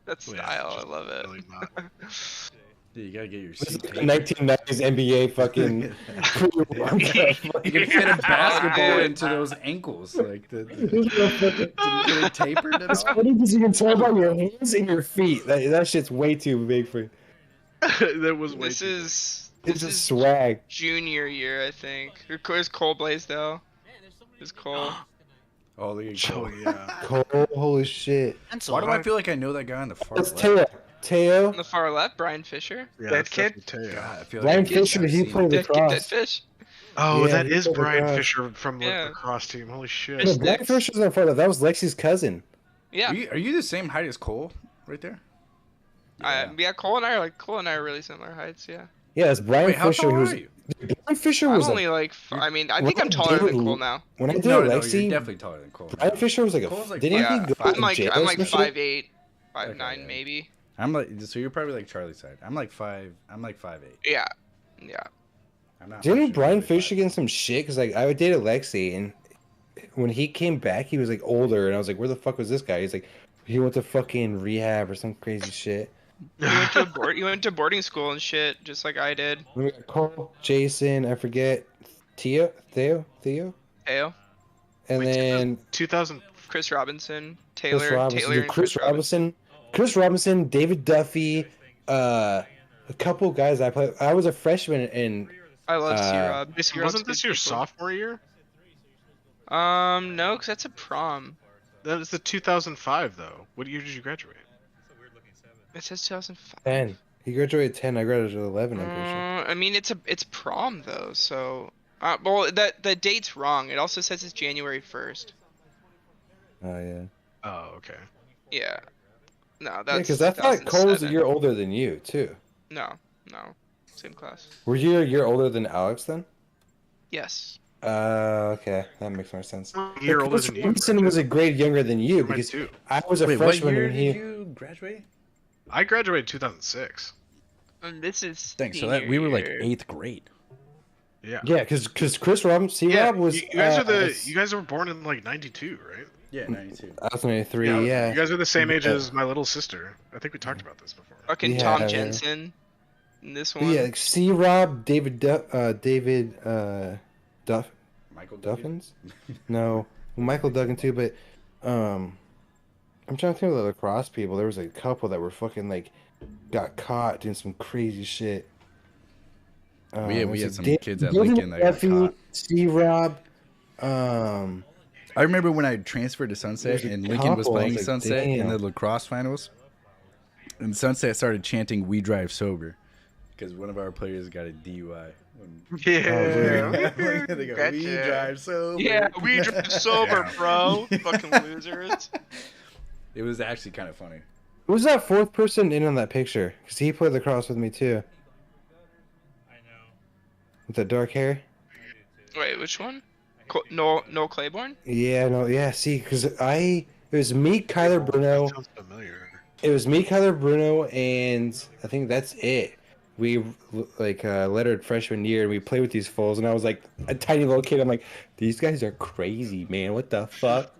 That's well, yeah, style. I just love it. really not. Dude, you gotta get your This is seat like taken. 1990s NBA fucking. You can fit a basketball dude. into those ankles, like did it tapered at It's all? funny because you can tell by your hands and your feet. That shit's way too big for you. That was way This too big. is It's this just is swag. junior year, I think. There's Cole Blaisdell. There's Cole. Oh, look at Oh Cole. yeah. Cole, holy shit. Pencil. Why do I feel like I know that guy on the far That's left? Teo. Teo. On the far left, Brian Fisher. Yeah, That that's kid? definitely Teo. God, I feel Brian like Fisher, I've he seen played him. Dead kid, dead lacrosse. fish. Oh, Yeah, that he is played Brian lacrosse. Fisher from Yeah. the lacrosse team. Holy shit. Fish Yeah, Brian sticks. Fisher's on front. That was Lexi's cousin. Yeah. Are you the same height as Cole right there? Yeah, Cole and I are really similar heights. Yeah. Yeah, it's Brian Wait, how Fisher tall who's. are you? Brian Fisher I'm was only like. like. I mean, I when think I'm I taller than dated- Cole now. When I did No, you're Lexi, definitely taller than Cole. Brian Fisher was like a. Cole's like didn't Yeah, he go I'm to like jail I'm or like some shit? 5'8", 5'9", Okay, yeah. maybe. I'm like, so you're probably like Charlie's side. I'm like 5'8". Yeah. I'm not. Didn't pushing Brian really Fisher 5'8". get in some shit? Because like I dated Lexi, and when he came back, he was like older, and I was like, "Where the fuck was this guy?" He's like, he went to fucking rehab or some crazy shit. You went to boarding school and shit, just like I did. Then we got Cole, Jason, I forget, Theo, Teo, and Wait, then 2000. Chris Robinson, Chris Taylor, Robinson, Taylor, dude, and Chris Robinson, David Duffy, a couple guys I played. I was a freshman in. I love Uh, C-Rob. Mason, C-Rob's wasn't this good your people. sophomore year? No, cause that's a prom. That was the 2005 though. What year did you graduate? It says 2005. 10. He graduated 10. I graduated 11. I'm pretty sure. I mean, it's prom though, so. Well, the date's wrong. It also says it's January 1st. Oh yeah. Oh, okay. Yeah. No, Yeah, that's. because I thought Cole was a 2007. year older than you too. No, same class. Were you a year older than Alex then? Yes. Okay, that makes more sense. A year older Chris than you. Robinson was a grade younger than you Mine because too. I was a Wait, what freshman year when did he. you graduate? I graduated 2006. And this is. Thanks. So that we were like senior 8th grade. Yeah. Yeah, because Chris Robinson, Yeah, C-Rob was. you guys are you guys were born in like 92, right? Yeah, 92. I was 93. Yeah. You guys are the same age Yeah. as my little sister. I think we talked about this before. Fucking Yeah, Tom yeah. Jensen. In this But one. yeah, like C-Rob, David Duff, Michael Duggan? Duffins? No, well, Michael Duggan too. But I'm trying to think of the lacrosse people. There was a couple that were fucking like got caught doing some crazy shit. We was had it some David- kids at David Lincoln that got Duffy, caught. C-Rob, I remember when I transferred to Sunset There's a and Lincoln was couple, I was playing like, Sunset in damn. the lacrosse finals. And Sunset started chanting "We drive sober" because one of our players got a DUI. Yeah. They go, Gotcha. "We drive sober." Yeah, we drive sober, bro. Fucking losers. It was actually kind of funny. who was that fourth person in on that picture? Because he played lacrosse with me too. with the dark hair. Wait, which one? Noel Claiborne? Yeah, no, yeah. See, because it was me, Kyler That Bruno. sounds familiar. It was me, Kyler Bruno, and I think that's it. We lettered freshman year, and we played with these fools, and I was like a tiny little kid. I'm like, these guys are crazy, man. What the fuck?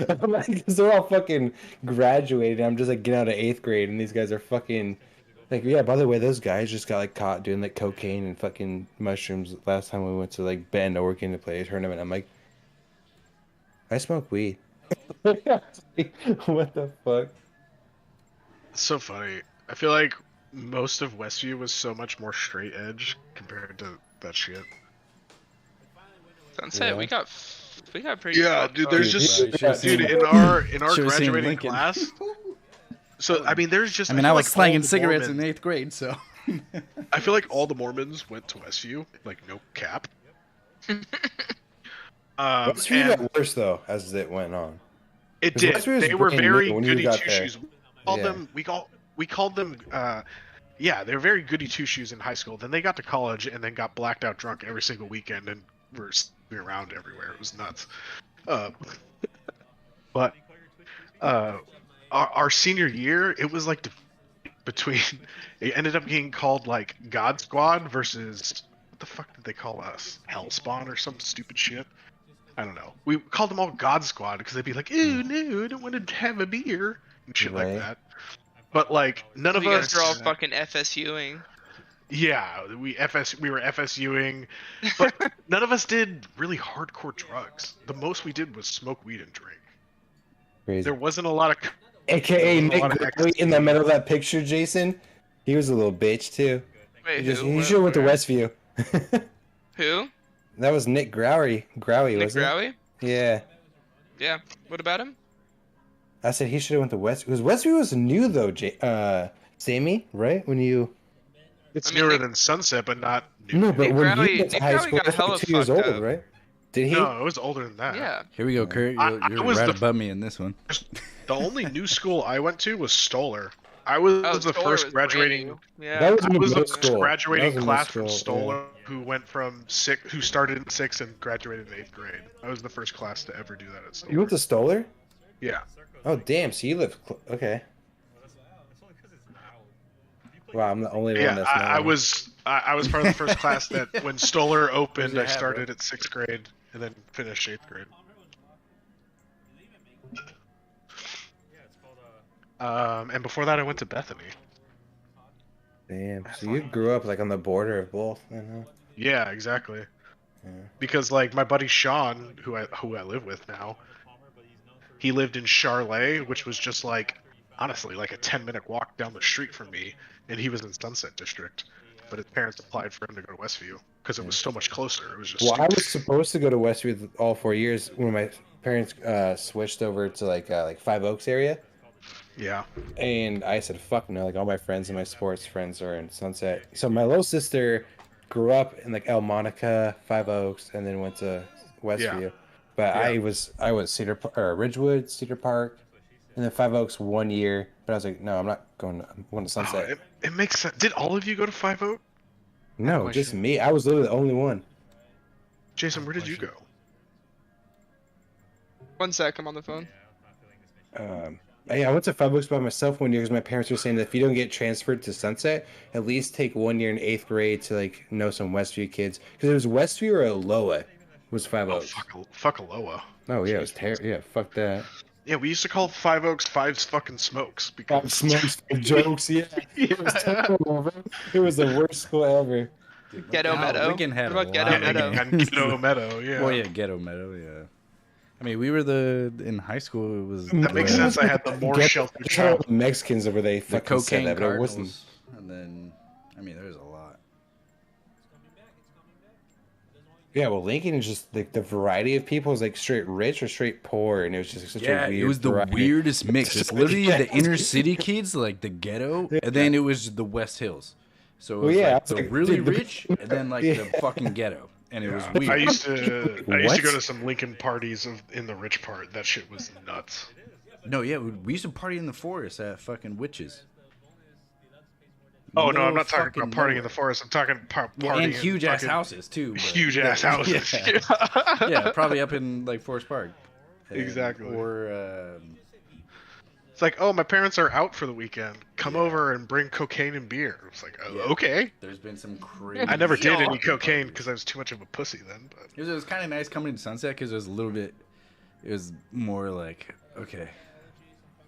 I'm like, 'cause they're all fucking graduated. I'm just like getting out of 8th grade, and these guys are fucking like, yeah. By the way, those guys just got like caught doing like cocaine and fucking mushrooms last time we went to like Bend, Oregon to play a tournament. I'm like, I smoke weed. What the fuck? It's so funny. I feel like most of Westview was so much more straight edge compared to that shit. Sunset, Yeah. we got pretty. Yeah, fucked dude. up. There's Dude, just you should've dude seen- in our should've seen graduating Lincoln. class. So I mean, there's just. I mean, feel I was like all slanging the cigarettes in Mormons- 8th grade, so. I feel like all the Mormons went to Westview, like no cap. Westview And got worse though as it went on. it Because did. Westview was They were brand very new when you goody got two there. shoes. Called Yeah. them. We called them. Yeah, they were very goody two shoes in high school. Then they got to college and then got blacked out drunk every single weekend and were sleeping around everywhere. It was nuts. But our senior year, it was like between. It ended up being called like God Squad versus what the fuck did they call us? Hellspawn or some stupid shit. I don't know. We called them all God Squad because they'd be like, "Ew, no, I don't want to have a beer," and shit like Right. that. But like none of You us. guys are all fucking FSUing. Yeah, we were FSUing, but none of us did really hardcore drugs. The most we did was smoke weed and drink. Crazy. There wasn't a lot of. AKA there Nick wasn't a lot of Gregory ecstasy. in the middle of that picture, Jason. He was a little bitch too. Wait, He who? should have went to Where? Westview. Who? That was Nick Growy, Nick wasn't Growy? it? Yeah. Yeah. What about him? I said he should have went to Westview. Because Westview was new though, Sammy, right? When you It's I mean, newer Nick- than Sunset, but not new. no, but Nick when Growy- you went to Nick high Growy school, got he was hella like 2 years fucked old, up. right? Did he? No, it was older than that. Yeah. Here we go, Kurt. I You're was right the- above me in this one. The only new school I went to was Stoller. I was Oh, the Stoller first was brand graduating. new. Yeah. That was I in was the middle first school. graduating That was in class middle from school, yeah. Stoller who went from who started in 6th and graduated in 8th grade. I was the first class to ever do that at Stoller. You went to Stoller? Yeah. Oh damn! So you live okay. Wow, I'm the only one Yeah, that's not. I was part of the first class that when Stoller opened, your I hat, started bro? at 6th grade and then finished 8th grade. And before that, I went to Bethany. Damn. So you grew up like on the border of both, you know? Yeah, exactly. Yeah. Because like my buddy Sean, who I live with now, he lived in Charlotte, which was just like honestly like a 10-minute walk down the street from me, and he was in Sunset District. But his parents applied for him to go to Westview because it was so much closer. It was just. Well, I stupid. was supposed to go to Westview all 4 years when my parents switched over to like Five Oaks area, Yeah. and I said fuck no. Like all my friends and my sports friends are in Sunset. So my little sister grew up in like El Monica, Five Oaks, and then went to Westview. But Yeah. I was Ridgewood, Cedar Park, and then Five Oaks 1 year. But I was like, no, I'm not going. I'm going to Oh, Sunset. it makes sense. Did all of you go to Five Oak? No, just me. I was literally the only one. Jason, where did you go? 1 sec, I'm on the phone. Yeah, I went to Five Oaks by myself 1 year because my parents were saying that if you don't get transferred to Sunset, at least take 1 year in 8th grade to like know some Westview kids. Because it was Westview or Aloha was Five Oh, Oaks. fuck Aloha. Oh yeah, it was terrible. Yeah, fuck that. Yeah, we used to call Five Oaks Five's fucking smokes Five because smokes, five jokes. Yeah, it was terrible, bro. It was the worst school ever. Ghetto Wow, Meadow. Lincoln had What a about Ghetto lot of Meadow? games. and Ghetto Meadow. Yeah. Well, yeah, Ghetto Meadow, yeah. I mean, we were in high school, it was That makes sense. I had the more Get- sheltered That's how child. the Mexicans over there the fucking said cocaine that, but it Cardinals, wasn't. and then, I mean, there's a lot. Yeah, well, Lincoln is just like the variety of people is like straight rich or straight poor, and it was just such Yeah, a weird. it was the variety. weirdest mix. It's literally Yeah. the inner city kids, like the ghetto, and then it was the West Hills. So it Well, was yeah, like I was the like, really dude, the- rich, and then like Yeah. the fucking ghetto, and it was Yeah. weird. I used to What? go to some Lincoln parties in the rich part. That shit was nuts. No, yeah, we used to party in the forest at fucking Witches. Oh no, I'm No not talking fucking about partying in nowhere. the forest. I'm talking partying Well, and in huge ass fucking houses too. But huge ass houses. Yeah, probably up in like Forest Park. Exactly. Or It's like, oh, my parents are out for the weekend. Come Yeah. over and bring cocaine and beer. It's like, oh, Yeah. okay. there's been some crazy. I never did any fucking cocaine parties. because I was too much of a pussy then. But It was kind of nice coming to Sunset because it was a little bit. It was more like okay,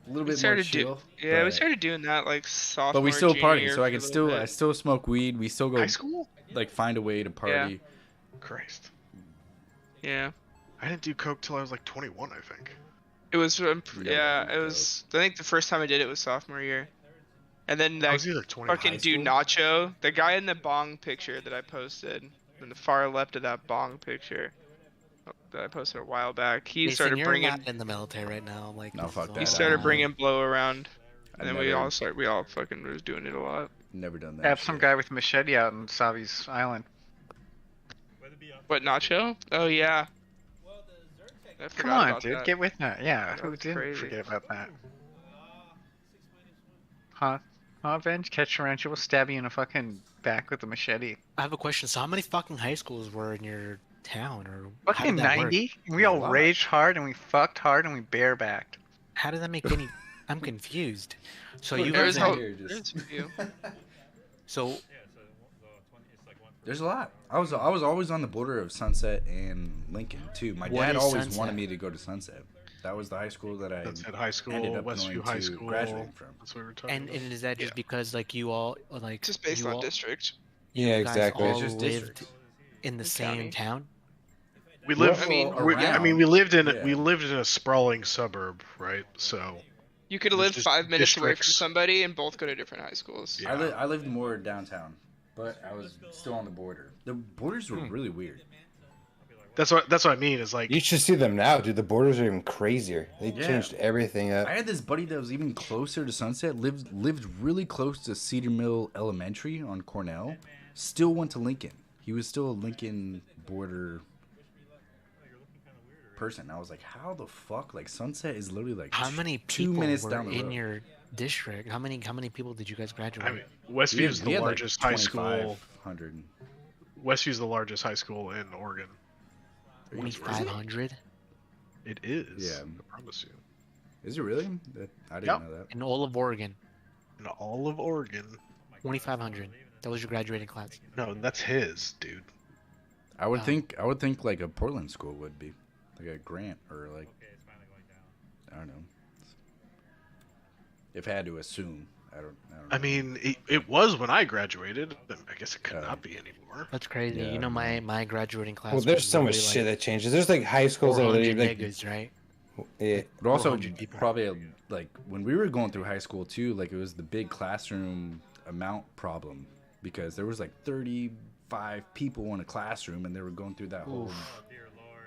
a little We bit more started chill. we but- started doing that like sophomore. But we still junior party, year so I for a can little still bit. I still smoke weed. We still go high school? like find a way to party. Christ. Yeah. I didn't do coke till I was like 21, I think. It was Yeah, it was. I think the first time I did it was sophomore year, and then I that was either 20 fucking high dude school? Nacho, the guy in the bong picture that I posted, in the far left of that bong picture that I posted a while back, he Jason, started you're bringing not in the military right now. Like, No, this fuck is that. he all started fine. bringing blow around, I've and then never, we all fucking was doing it a lot. never done that. Have some shit. guy with a machete out on Savi's Island. What, Nacho? Oh yeah. I Come forgot on, about dude, that. get with that. Yeah, That who was didn't crazy. forget about that? Huh? Huh, Venge? Catch tarantula, stab you in the fucking back with a machete. I have a question. So, how many fucking high schools were in your town, or how Fucking did that work? 90? We A all lot. raged hard and we fucked hard and we barebacked. How did that make any? I'm confused. So Look, you There's guys, no- here, just- there's a few. so There's a lot. I was always on the border of Sunset and Lincoln too. My What dad is always Sunset? wanted me to go to Sunset. That was the high school that I That's at high school, ended up Westview going High to School. graduating from. That's what we were talking and about. is that just Yeah. because like you all like Just based you on all, district. Yeah, you guys exactly. all It's just lived districts. in the And same county. town? We lived. I mean, we lived in yeah. we lived in a sprawling suburb, right? So You could It was live just 5 minutes away from districts. somebody and both go to different high schools. Yeah. I lived more downtown, but I was still on the border. The borders were really weird. that's what I mean. Is like You should see them now, dude. The borders are even crazier. They Yeah. changed everything up. I had this buddy that was even closer to Sunset. Lived really close to Cedar Mill Elementary on Cornell. Still went to Lincoln. He was still a Lincoln border person. I was like, how the fuck? Like Sunset is literally like How many 2 people minutes were down the in road. your district? How many people did you guys graduate? I mean, Westview is the largest high school. 2,500. Westview's the largest high school in Oregon. 2,500 It is. Yeah. I promise you. Is it really? I didn't Yep. know that. in all of Oregon. In all of Oregon. 2,500. That was your graduating class. No, that's his, dude. I would Oh. think like a Portland school would be like a Grant or like I don't know. If I had to assume, I don't know. I mean, it was when I graduated. But I guess it could Oh. not be anymore. That's crazy. Yeah, you know, I my graduating class. Well, there's was so much literally, shit like, that changes. There's like high schools that are 400 literally like, niggas, right? yeah, But also 400 people. probably like when we were going through high school too, like it was the big classroom amount problem because there was like 35 people in a classroom and they were going through that whole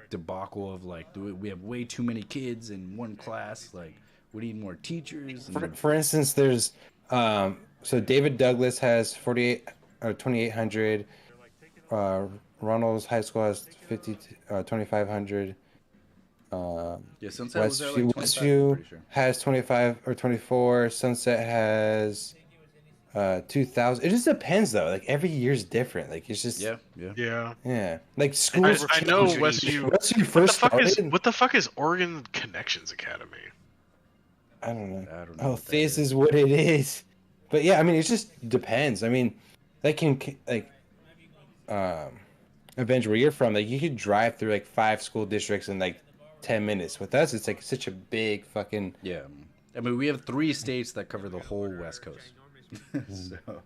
debacle of like, we have way too many kids in one class. Like, we need more teachers. And, for instance, there's so David Douglas has 48 or 2,800. Ronald's high school has 2,500. yeah, Sunset was at like Westview, 25, I'm Westview pretty sure. has 25 or 24. Sunset has 2,000. It just depends though. Like every year's different. Like it's just Yeah. yeah. Like schools. I know change. Westview. Westview What the first fuck is started. what the fuck is Oregon Connections Academy? I don't know. I don't know. Oh, what that this is what it is. But yeah, I mean, it just depends. I mean, that can like, Avenge where you're from, like you could drive through like 5 school districts in like 10 minutes. With us, it's like such a big fucking. Yeah. I mean, we have 3 states that cover the whole West Coast. So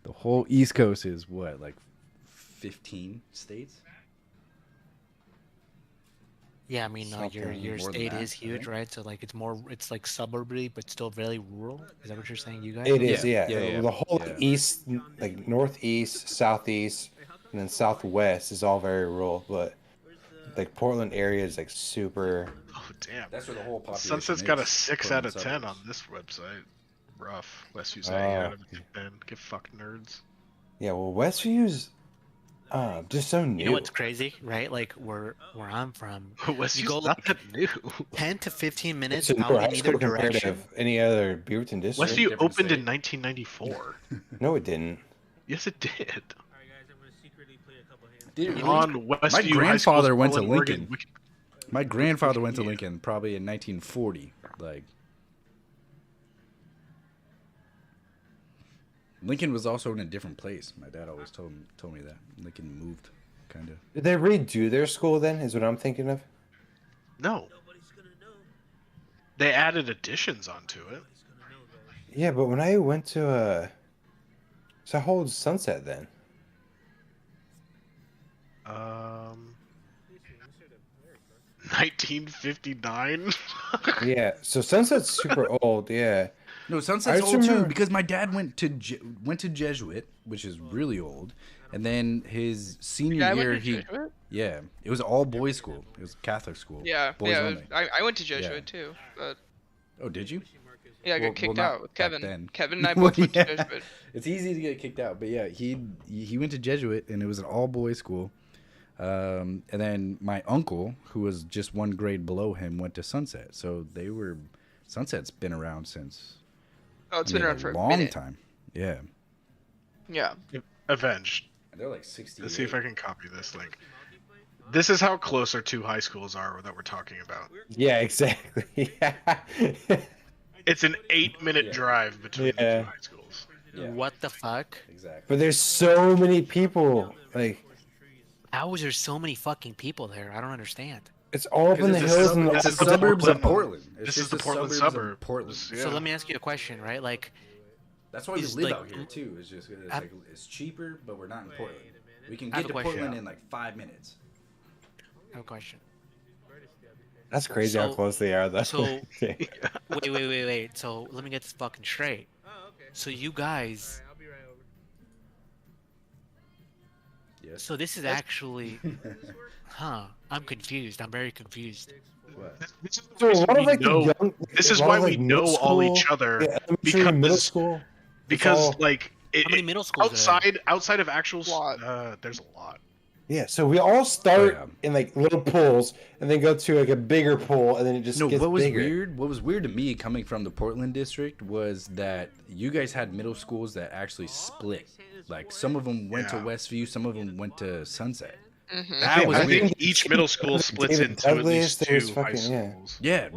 the whole East Coast is what, like 15 states? Yeah, I mean, Something your more than state that, is huge, right? So like it's like suburby, but still very rural. Is that what you're saying, you guys? It is, yeah. Yeah. The whole Yeah. east, like northeast, southeast, and then southwest is all very rural. But like Portland area is like super. Oh damn. That's where the whole population Sunset's got a is, 6 Portland out of 10 on suburbs. this website. Rough. Westview's 8 out of Oh. 10. Get fucked, nerds. Yeah, well, Westview's Just so new. You know what's crazy, right? Like where I'm from, Westview's you go not like that new. 10 to 15 minutes It's a out newer high in either school compared to direction. any other Beaverton district. Westview different opened in state. 1994. No, it didn't. Yes, it did. Alright, guys, I'm gonna secretly play a couple hands. Dude, On Westview my High grandfather School's went to Portland, Oregon, Lincoln. Wiki- My grandfather went to Wikipedia. Lincoln probably in 1940. Like, Lincoln was also in a different place. My dad always told me that Lincoln moved, kind of. Did they redo their school then? Is what I'm thinking of. No, Nobody's gonna know. they added additions onto it. Nobody's gonna know, guys. Yeah, but when I went to so how old's Sunset then? 1959. Yeah, so Sunset's super old. Yeah, No, Sunset's I just old too remember- because my dad went to Jesuit, which is really old, and then his senior Yeah, I year went to Jesuit. yeah, it was all boys school. It was a Catholic school. Yeah, boys yeah. only. I went to Jesuit Yeah. too. But Oh, did you? yeah, I got Well, kicked not out with back Kevin. then. Kevin and I Well, both went yeah. to Jesuit. It's easy to get kicked out, but yeah, he went to Jesuit, and it was an all boys school. And then my uncle, who was just one grade below him, went to Sunset. So Sunset's been around since Oh, it's been around for a a long minute. time. Yeah, Yeah. Avenged. and they're like 60. Let's see if I can copy this link. This is how close our two high schools are that we're talking about. yeah, exactly. It's an 8-minute Yeah. drive between the Yeah. two high schools. Yeah, What the fuck? exactly. But there's so many people. Like How is there so many fucking people there? I don't understand. it's all up in the It's hills and this the is the suburbs of Portland- Portland. It's This just is the the Portland suburbs of suburb. Portland. Yeah. So let me ask you a question, right? Like, That's why we Is, live like, out here too. It's just I- it's cheaper, but we're not in Portland. We can I have get to a question. Portland in like 5 minutes. I have a question. that's crazy how So- close they are though. so- Wait. So let me get this fucking straight. Oh, okay. So you guys, Alright, I'll be right over. Yes. so this is actually, I'm confused. I'm very confused. What? This is the So a reason lot of we like know- the young, this a is lot why of, we like, know middle all each school- other, yeah, elementary, middle because- school. it's because all- like How many middle schools are there? outside of actual Lot. there's a lot. Yeah, so we all start Oh, in like little pools and then go to like a bigger pool and then it just No, gets what was bigger. weird? What was weird to me coming from the Portland district was that you guys had middle schools that actually split. Like some of them went to Yeah. Westview, some of them went to Sunset. Mhm. That was I weird. think each middle school splits David into at Douglas, least there's two high fucking- yeah. schools. Yeah,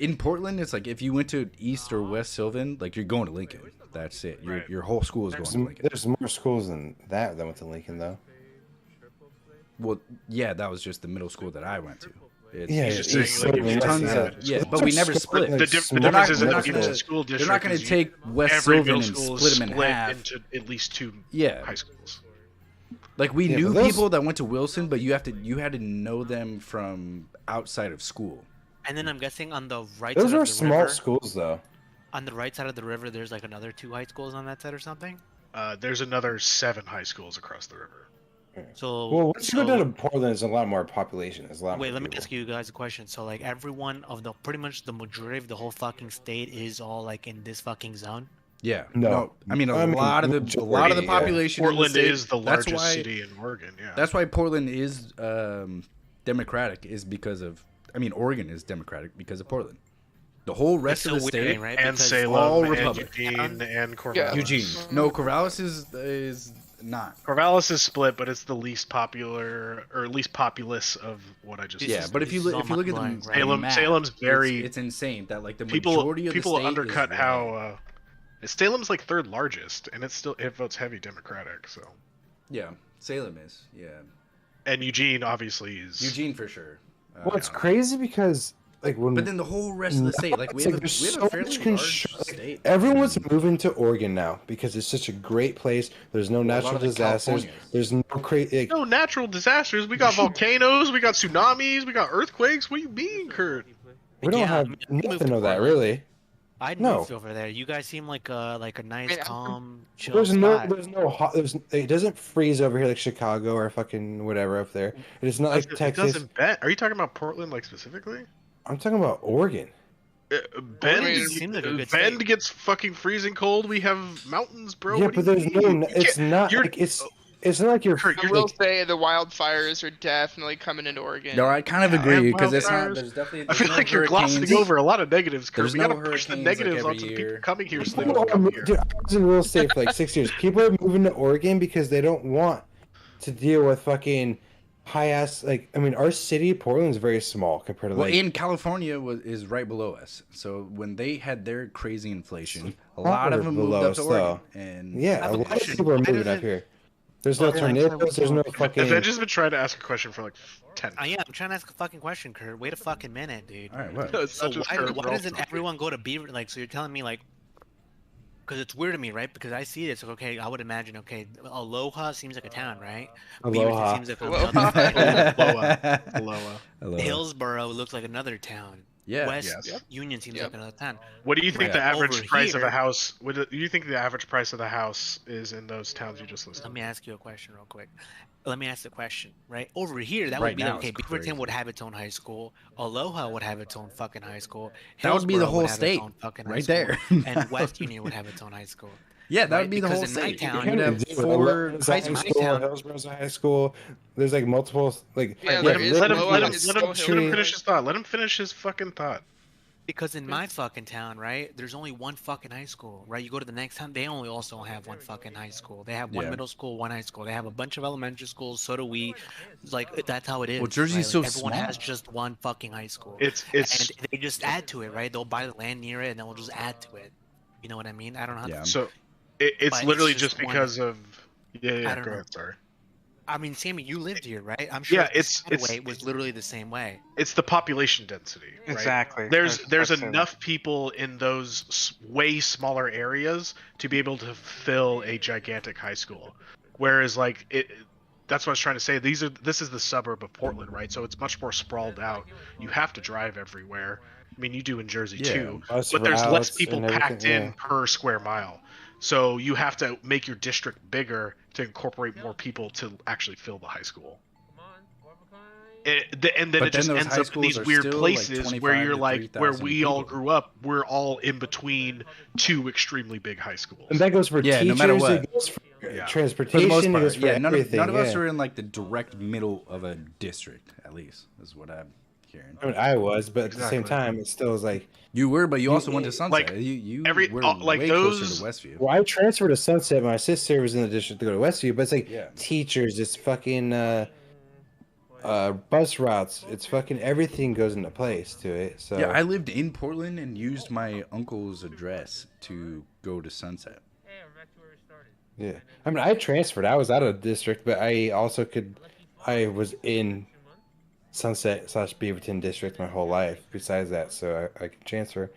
in Portland, it's like if you went to East or West Sylvan, like you're going to Lincoln. That's it. Right. Your whole school is going to Lincoln. There's more schools than that went to Lincoln though. Well, yeah, that was just the middle school that I went to. It's, Yeah, He's just East saying, like, Sylvan, if you tons yeah, of yeah, schools. but we never Like, split. The small- difference is they're that not in gonna- each school district, They're not going is to take West every Sylvan middle and school split is them in split half. into at least two Yeah, high schools. like we Yeah, knew but those- people that went to Wilson, but you had to know them from outside of school. And then I'm guessing on the right Those side were of the small river, schools though. on the right side of the river, there's like another 2 high schools on that side or something. There's another 7 high schools across the river. So Well, once you go so- down to Portland, there's a lot more population. There's a lot Wait, more let me people. ask you guys a question. So, like, everyone of the pretty much the majority of the whole fucking state is all like in this fucking zone. Yeah, No. I mean a I mean, lot of the majority, yeah. population. in the Portland state, is the that's largest why- city in Oregon. Yeah. That's why Portland is Democratic, is because of. I mean, Oregon is Democratic because of Portland. The whole rest It's of so the weird, state, right? and Because Salem, all and Republic. Eugene, and Corvallis. Eugene. No, Corvallis is not. Corvallis is split, but it's the least popular or least populous of what I just This Yeah, is- but if you this is look all at the mind-blowing, right? Salem- map, Salem's very- it's insane that like the people majority of the state undercut is how red. Salem's like third largest, and it votes heavy Democratic. So, Yeah, Salem is. Yeah, and Eugene obviously is. Eugene for sure. Well, it's crazy because like when But then the whole rest of the state, like we it's have, there's we have so a fairly much large like, state. everyone's moving to Oregon now because it's such a great place. There's no Well, a lot natural of the disasters. Californias. There's no crazy. Like, No natural disasters. We got volcanoes. We got tsunamis. We got earthquakes. What do you mean, Kurt? we don't Yeah, have I mean, I moved nothing to of that Portland. really. I'd No. move over there. You guys seem like a nice, mean, calm, chill There's no, spot. there's no hot. It doesn't freeze over here like Chicago or fucking whatever up there. It's not like It Texas. doesn't bend. Are you talking about Portland, like specifically? I'm talking about Oregon. Bend, Oregon seems like a good Bend state. gets fucking freezing cold. We have mountains, bro. Yeah, What do but you there's no. mean? You It's can't- not you're- like it's it's not like you're. Kurt, I you're will Like, say the wildfires are definitely coming in Oregon. No, I kind of Yeah, agree and because it's not. wildfires. There's definitely. I There's feel no like you're glossing hurricanes. over a lot of negatives, Kurt. There's We no gotta push the hurricanes, like, negatives every onto the people year. coming here so they people don't are come mo- here. dude, I was in real estate for like 6 years. People are moving to Oregon because they don't want to deal with fucking high ass. Like, I mean, our city, Portland's very small compared to Well, like. in California is right below us. So when they had their crazy inflation, a lot of them moved below up to us, Oregon. though. And Yeah, have a a lot of question. people are Why moving up doesn't- here. There's no Well, yeah, tornadoes. There's no fucking. Avenge has been trying to ask a question for like 10 I am. I'm trying to ask a fucking question, Kurt. Wait a fucking minute, dude. all right, what? No, it's So not just why, Kurt, why we're all doesn't talking. everyone go to Beaver? Like, so you're telling me like, because it's weird to me, right? Because I see this. Okay, I would imagine. Okay, Aloha seems like a town, right? Aloha. Beaverton seems like Aloha. another town. Aloha. Hello. Hillsboro looks like another town. Yeah. West Yes. Yep. Union seems Yep. like another town. What do you think Right. the average Over price of here- a house? What do you think the average price of the house is in those towns you just listed? Let me ask you a question real quick. Let me ask the question, right? Over here, that Right would be now okay. it's Beaverton crazy. would have its own high school. Aloha would have its own fucking high school. That would be the Hillsboro whole would have its state, own fucking high right school, there. And West Union would have its own high school. Yeah, that Right, would be the because whole in my state. town- You'd have Dude, 4 Aloha's a high high schools. school. town- Hillsboro's a high school. There's like multiple like. Yeah, like, there is let him, Moab, let him, it's let still him, let him Hillsboro. finish his thought. Let him finish his fucking thought. Because in my fucking town, right, there's only one fucking high school, right? You go to the next town, they only also have one fucking high school. They have one Yeah. middle school, one high school. They have a bunch of elementary schools. So do we. It's like that's how it is. Well, Jersey's right? so Like, everyone has small. just one fucking high school. It's And they just add to it, right? They'll buy the land near it, and then we'll just add to it. You know what I mean? I don't know how Yeah. to. so But it's it's literally just just one- because of yeah. I don't Go know. ahead. Sorry. I mean, Sammy, you lived here, right? I'm sure. Yeah, the it's- way was literally the same way. It's the population density. Right? Exactly. There's That's enough people in those way smaller areas to be able to fill a gigantic high school, whereas like it. That's what I was trying to say. This is the suburb of Portland, right? So it's much more sprawled out. You have to drive everywhere. I mean, you do in Jersey Yeah. too, Bus but there's less routes people and packed everything, in yeah. per square mile. So you have to make your district bigger to incorporate more people to actually fill the high school. And then But it just then those ends high up in these schools are weird still, like, places 25 where you're to like, where 3,000 we all people. grew up, we're all in between two extremely big high schools. And that goes for Yeah, no teachers. matter what. It goes for Yeah. transportation. For the most It part, goes for yeah. None everything. of us yeah. are in like the direct middle of a district, at least, is what I'm hearing. I mean, I was, but at the same Exactly. time, it still was like. You were, but you also went to Sunset. like, you every- were like way those- closer to Westview. Well, I transferred to Sunset. My sister was in the district to go to Westview, but it's like Yeah. teachers. It's fucking bus routes. It's fucking everything goes into place to it. So Yeah, I lived in Portland and used my uncle's address to go to Sunset. yeah. I mean, I transferred. I was out of the district, but I also could. I was in Sunset / Beaverton district my whole life. Besides that, so I could transfer.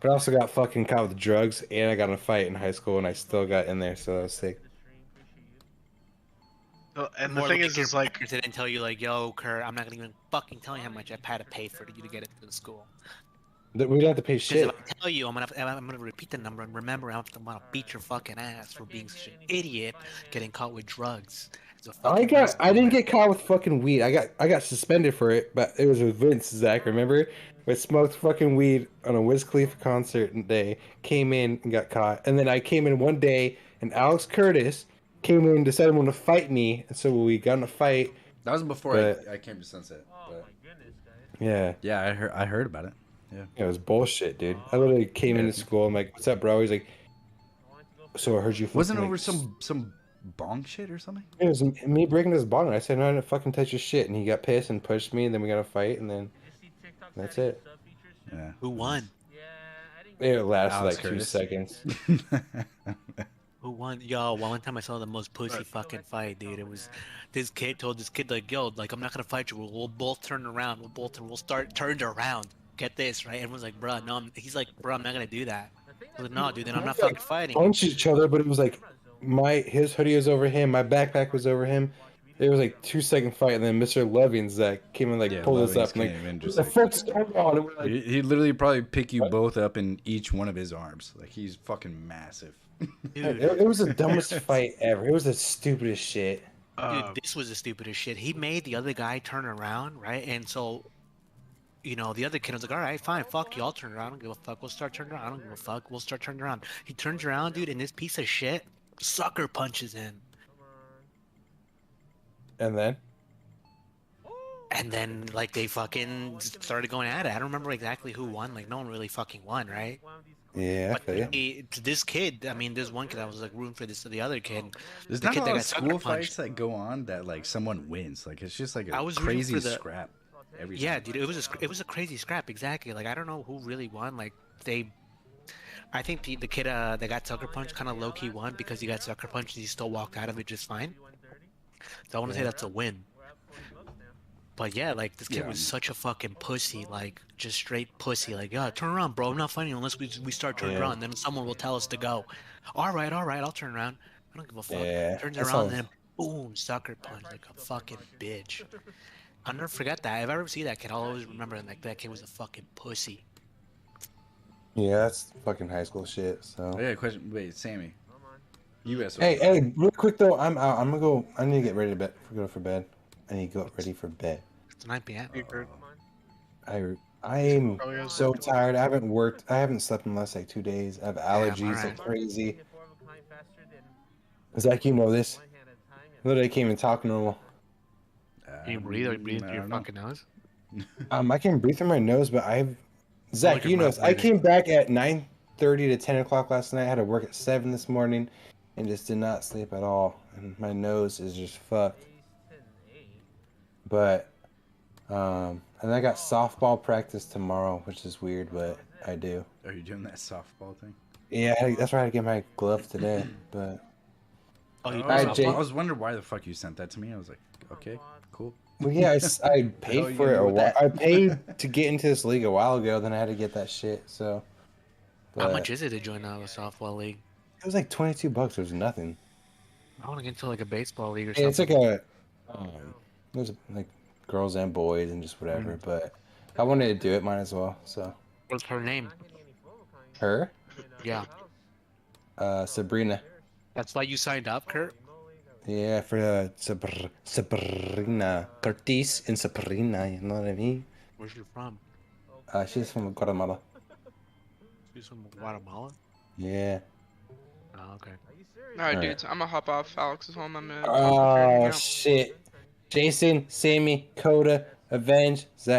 But I also got fucking caught with drugs, and I got in a fight in high school, and I still got in there, so I was sick. And the More thing like is your like, parents didn't tell you like, yo, Kurt, I'm not gonna even fucking tell you how much I've had to pay for you to get it to the school. That we don't have to pay Because shit. if I tell you, I'm gonna repeat the number and remember I'm gonna beat your fucking ass for being such an idiot, getting caught with drugs. It's a fucking risk I didn't of get caught with fucking weed. I got suspended for it, but it was with Vince, Zach, remember? We smoked fucking weed on a Wiz Khalifa concert day, came in and got caught. And then I came in one day and Alex Curtis came in and decided he wanted to fight me. And so we got in a fight. That was before But- I came to Sunset. But Yeah. yeah, I heard about it. It was bullshit, dude. I literally came into school. I'm like, "What's up, bro?" He's like, "So I heard you." Wasn't it fucking, over like, some bong shit or something? It was me breaking his bong. I said, "No, I didn't fucking touch his shit," and he got pissed and pushed me. And then we got a fight, and then that's it. Yeah. Who won? It lasted Alex like 2 Curtis. seconds. Who won? Yo, one time I saw the most pussy fucking fight, dude. It was this kid told this kid like, yo, like I'm not gonna fight you. We'll both turn around. We'll start turned around. Get this, right? Everyone's like, bro, no. He's like, bro, I'm not gonna do that. I was like, no, dude, then I'm not fucking fighting. Punched each other, but it was like his hoodie was over him, my backpack was over him. It was like 2 second fight, and then Mr. Levins came and like Yeah, pulled us Levins up and like, came in what just the like- fuck's going on? And we're like, He'd literally probably pick you both up in each one of his arms. Like he's fucking massive. Dude, it was the dumbest fight ever. It was the stupidest shit. Dude, this was the stupidest shit. He made the other guy turn around, right? And so, you know, the other kid was like, all right, fine, fuck you, I'll turn around. I don't give a fuck. We'll start turning around. I don't give a fuck. We'll start turning around. He turns around, dude, and this piece of shit sucker punches him. And then? And then like they fucking started going at it. I don't remember exactly who won. Like no one really fucking won, right? Yeah, I But feel you. this kid, I mean, there's one kid I was like rooting for the other kid. There's The not kid a that lot got of sucker school punched. fights that go on that like someone wins. Like it's just like I a was rooting crazy for the- scrap. Every Yeah, time. dude, it was a crazy scrap, exactly. Like I don't know who really won. Like I think the kid that got sucker punched kind of low key won because he got sucker punched and he still walked out of it just fine. So I want to say Yeah. that's a win. But yeah, like this kid Yeah. was such a fucking pussy, like just straight pussy. Like, yeah, turn around, bro. I'm not fighting unless we start turning Yeah. around. Then someone will tell us to go. All right, I'll turn around. I don't give a fuck. Yeah, Turns that around, sounds. then boom, sucker punch like a fucking bitch. I'll never forget that. If I ever see that kid, I'll always remember like that kid was a fucking pussy. Yeah, that's fucking high school shit. I So. got a question. Wait, Sammy. You asked. Hey, real quick though, I'm out. I'm gonna go. I need to get ready to bed. Go for bed. I need to get ready for bed. It's 9 p.m. I'm Probably has so work. tired. I haven't worked. I haven't slept in the last like 2 days. I have allergies alright. like crazy. Zach, you know this. Literally can't even talk normal. Can you breathe or you breathe I through your don't know. fucking nose? I can breathe through my nose, but Zach, Look at you my know this. I breathing. came back at 9:30 to 10 o'clock last night. I had to work at 7 this morning, and just did not sleep at all. And my nose is just fucked. But and I got softball practice tomorrow, which is weird, but I do. Are you doing that softball thing? Yeah, that's why I had to get my glove today. But Oh, you Oh, play Alright, I Jake. softball? was wondering why the fuck you sent that to me. I was like, okay, cool. well, yeah, I hell paid you for gonna it do a with while. that? I paid to get into this league a while ago. Then I had to get that shit. So, How but much is it to join the softball league? it was like $22. It was nothing. I want to get into like a baseball league or Yeah, it's something. like there's like girls and boys and just whatever. But I wanted to do it, might as well. So What's her name? her, Yeah. Sabrina. That's why you signed up, Kurt? Yeah, for Sabrina, Curtis and Sabrina. You know what I mean? Where's she from? She's from Guatemala. She's from Guatemala? Yeah. All Oh, okay. right, Alright. dudes. I'm gonna hop off. Alex is home. I'm gonna. Oh shit! Jason, Sammy, Coda, Avenge, Zach.